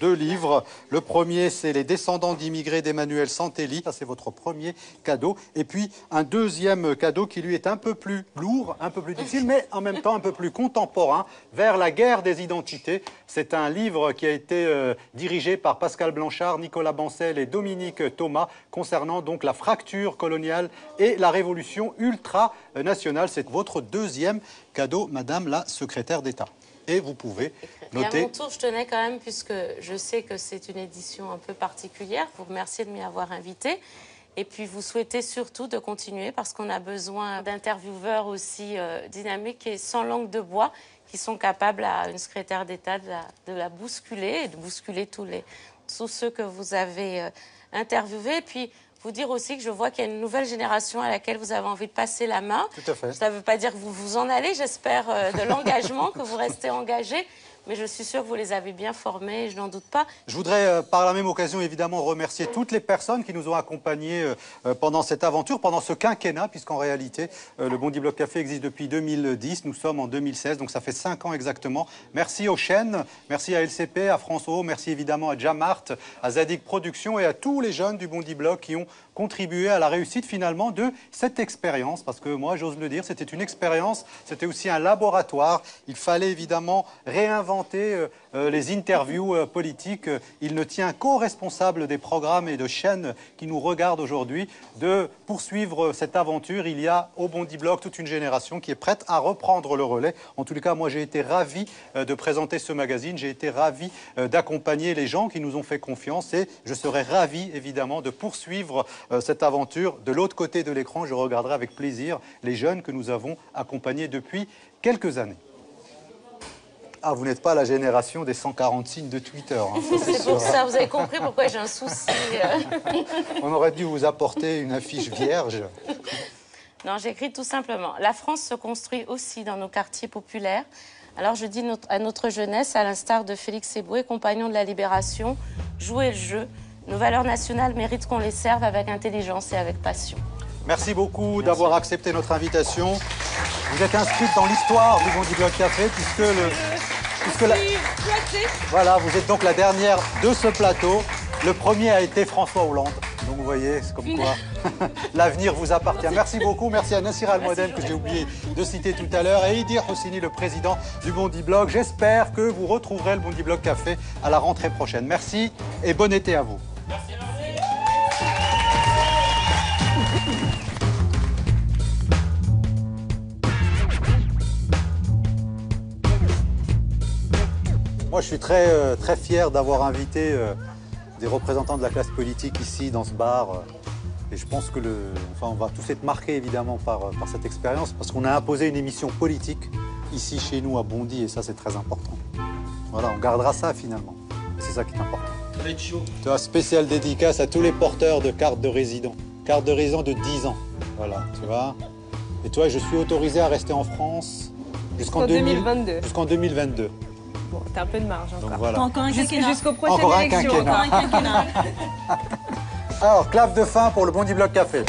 2 livres. Le premier, c'est Les descendants d'immigrés d'Emmanuel Santelli. Ça, c'est votre premier cadeau. Et puis, un deuxième cadeau qui, lui, est un peu plus lourd, un peu plus difficile, mais en même temps un peu plus contemporain, Vers la guerre des identités. C'est un livre qui a été dirigé par Pascal Blanchard, Nicolas Bancel et Dominique Thomas, concernant donc la fracture coloniale et la révolution ultranationale. C'est votre deuxième cadeau, Madame la secrétaire d'État. Et vous pouvez noter... Et à mon tour, je tenais quand même, puisque je sais que c'est une édition un peu particulière, vous remercier de m'y avoir invité. Et puis vous souhaitez surtout de continuer, parce qu'on a besoin d'intervieweurs aussi dynamiques et sans langue de bois, qui sont capables à une secrétaire d'État de la bousculer et de bousculer tous ceux que vous avez interviewés. Et puis vous dire aussi que je vois qu'il y a une nouvelle génération à laquelle vous avez envie de passer la main. Tout à fait. Ça ne veut pas dire que vous vous en allez, j'espère, de l'engagement, que vous restez engagés. Mais je suis sûre que vous les avez bien formés, je n'en doute pas. Je voudrais, par la même occasion, évidemment, remercier toutes les personnes qui nous ont accompagnés pendant cette aventure, pendant ce quinquennat, puisqu'en réalité, le Bondy Blog Café existe depuis 2010. Nous sommes en 2016, donc ça fait 5 ans exactement. Merci aux chaînes, merci à LCP, à France O, merci évidemment à Jamart, à Zadig Productions et à tous les jeunes du Bondy Blog qui ont contribué à la réussite finalement de cette expérience. Parce que moi, j'ose le dire, c'était une expérience, c'était aussi un laboratoire. Il fallait évidemment réinventer les interviews politiques. Il ne tient qu'aux responsables des programmes et de chaînes qui nous regardent aujourd'hui de poursuivre cette aventure. Il y a au Bondy Blog toute une génération qui est prête à reprendre le relais. En tous les cas, moi j'ai été ravi de présenter ce magazine. J'ai été ravi d'accompagner les gens qui nous ont fait confiance et je serai ravi évidemment de poursuivre cette aventure. De l'autre côté de l'écran, je regarderai avec plaisir les jeunes que nous avons accompagnés depuis quelques années. Ah, vous n'êtes pas la génération des 140 signes de Twitter. Hein, c'est pour ça, vous avez compris pourquoi j'ai un souci. On aurait dû vous apporter une affiche vierge. Non, j'écris tout simplement. La France se construit aussi dans nos quartiers populaires. Alors je dis à notre jeunesse, à l'instar de Félix Eboué, compagnon de la Libération, jouez le jeu. Nos valeurs nationales méritent qu'on les serve avec intelligence et avec passion. Merci beaucoup d'avoir accepté notre invitation. Vous êtes inscrite dans l'histoire du Bondy Blog Café voilà, vous êtes donc la dernière de ce plateau. Le premier a été François Hollande. Donc vous voyez, c'est comme quoi l'avenir vous appartient. Merci beaucoup. Merci à Nassir Al-Moadem que j'ai oublié de citer tout à l'heure et Idir Hosseini, le président du Bondy Blog. J'espère que vous retrouverez le Bondy Blog Café à la rentrée prochaine. Merci et bon été à vous. Merci. Moi, je suis très fier d'avoir invité des représentants de la classe politique ici, dans ce bar. Et je pense que on va tous être marqués, évidemment, par cette expérience, parce qu'on a imposé une émission politique ici, chez nous, à Bondy, et ça, c'est très important. Voilà, on gardera ça, finalement. C'est ça qui est important. Ça va être chaud. Tu vois, spéciale dédicace à tous les porteurs de cartes de résident. Carte de résident de 10 ans. Voilà, tu vois. Et toi, je suis autorisé à rester en France jusqu'en 2022. Jusqu'en 2022. Bon, t'as un peu de marge encore. Donc, voilà. Encore un quinquennat. Jusqu'aux prochaines encore élections. Encore un quinquennat. Alors, clap de fin pour le Bondy Blog Café.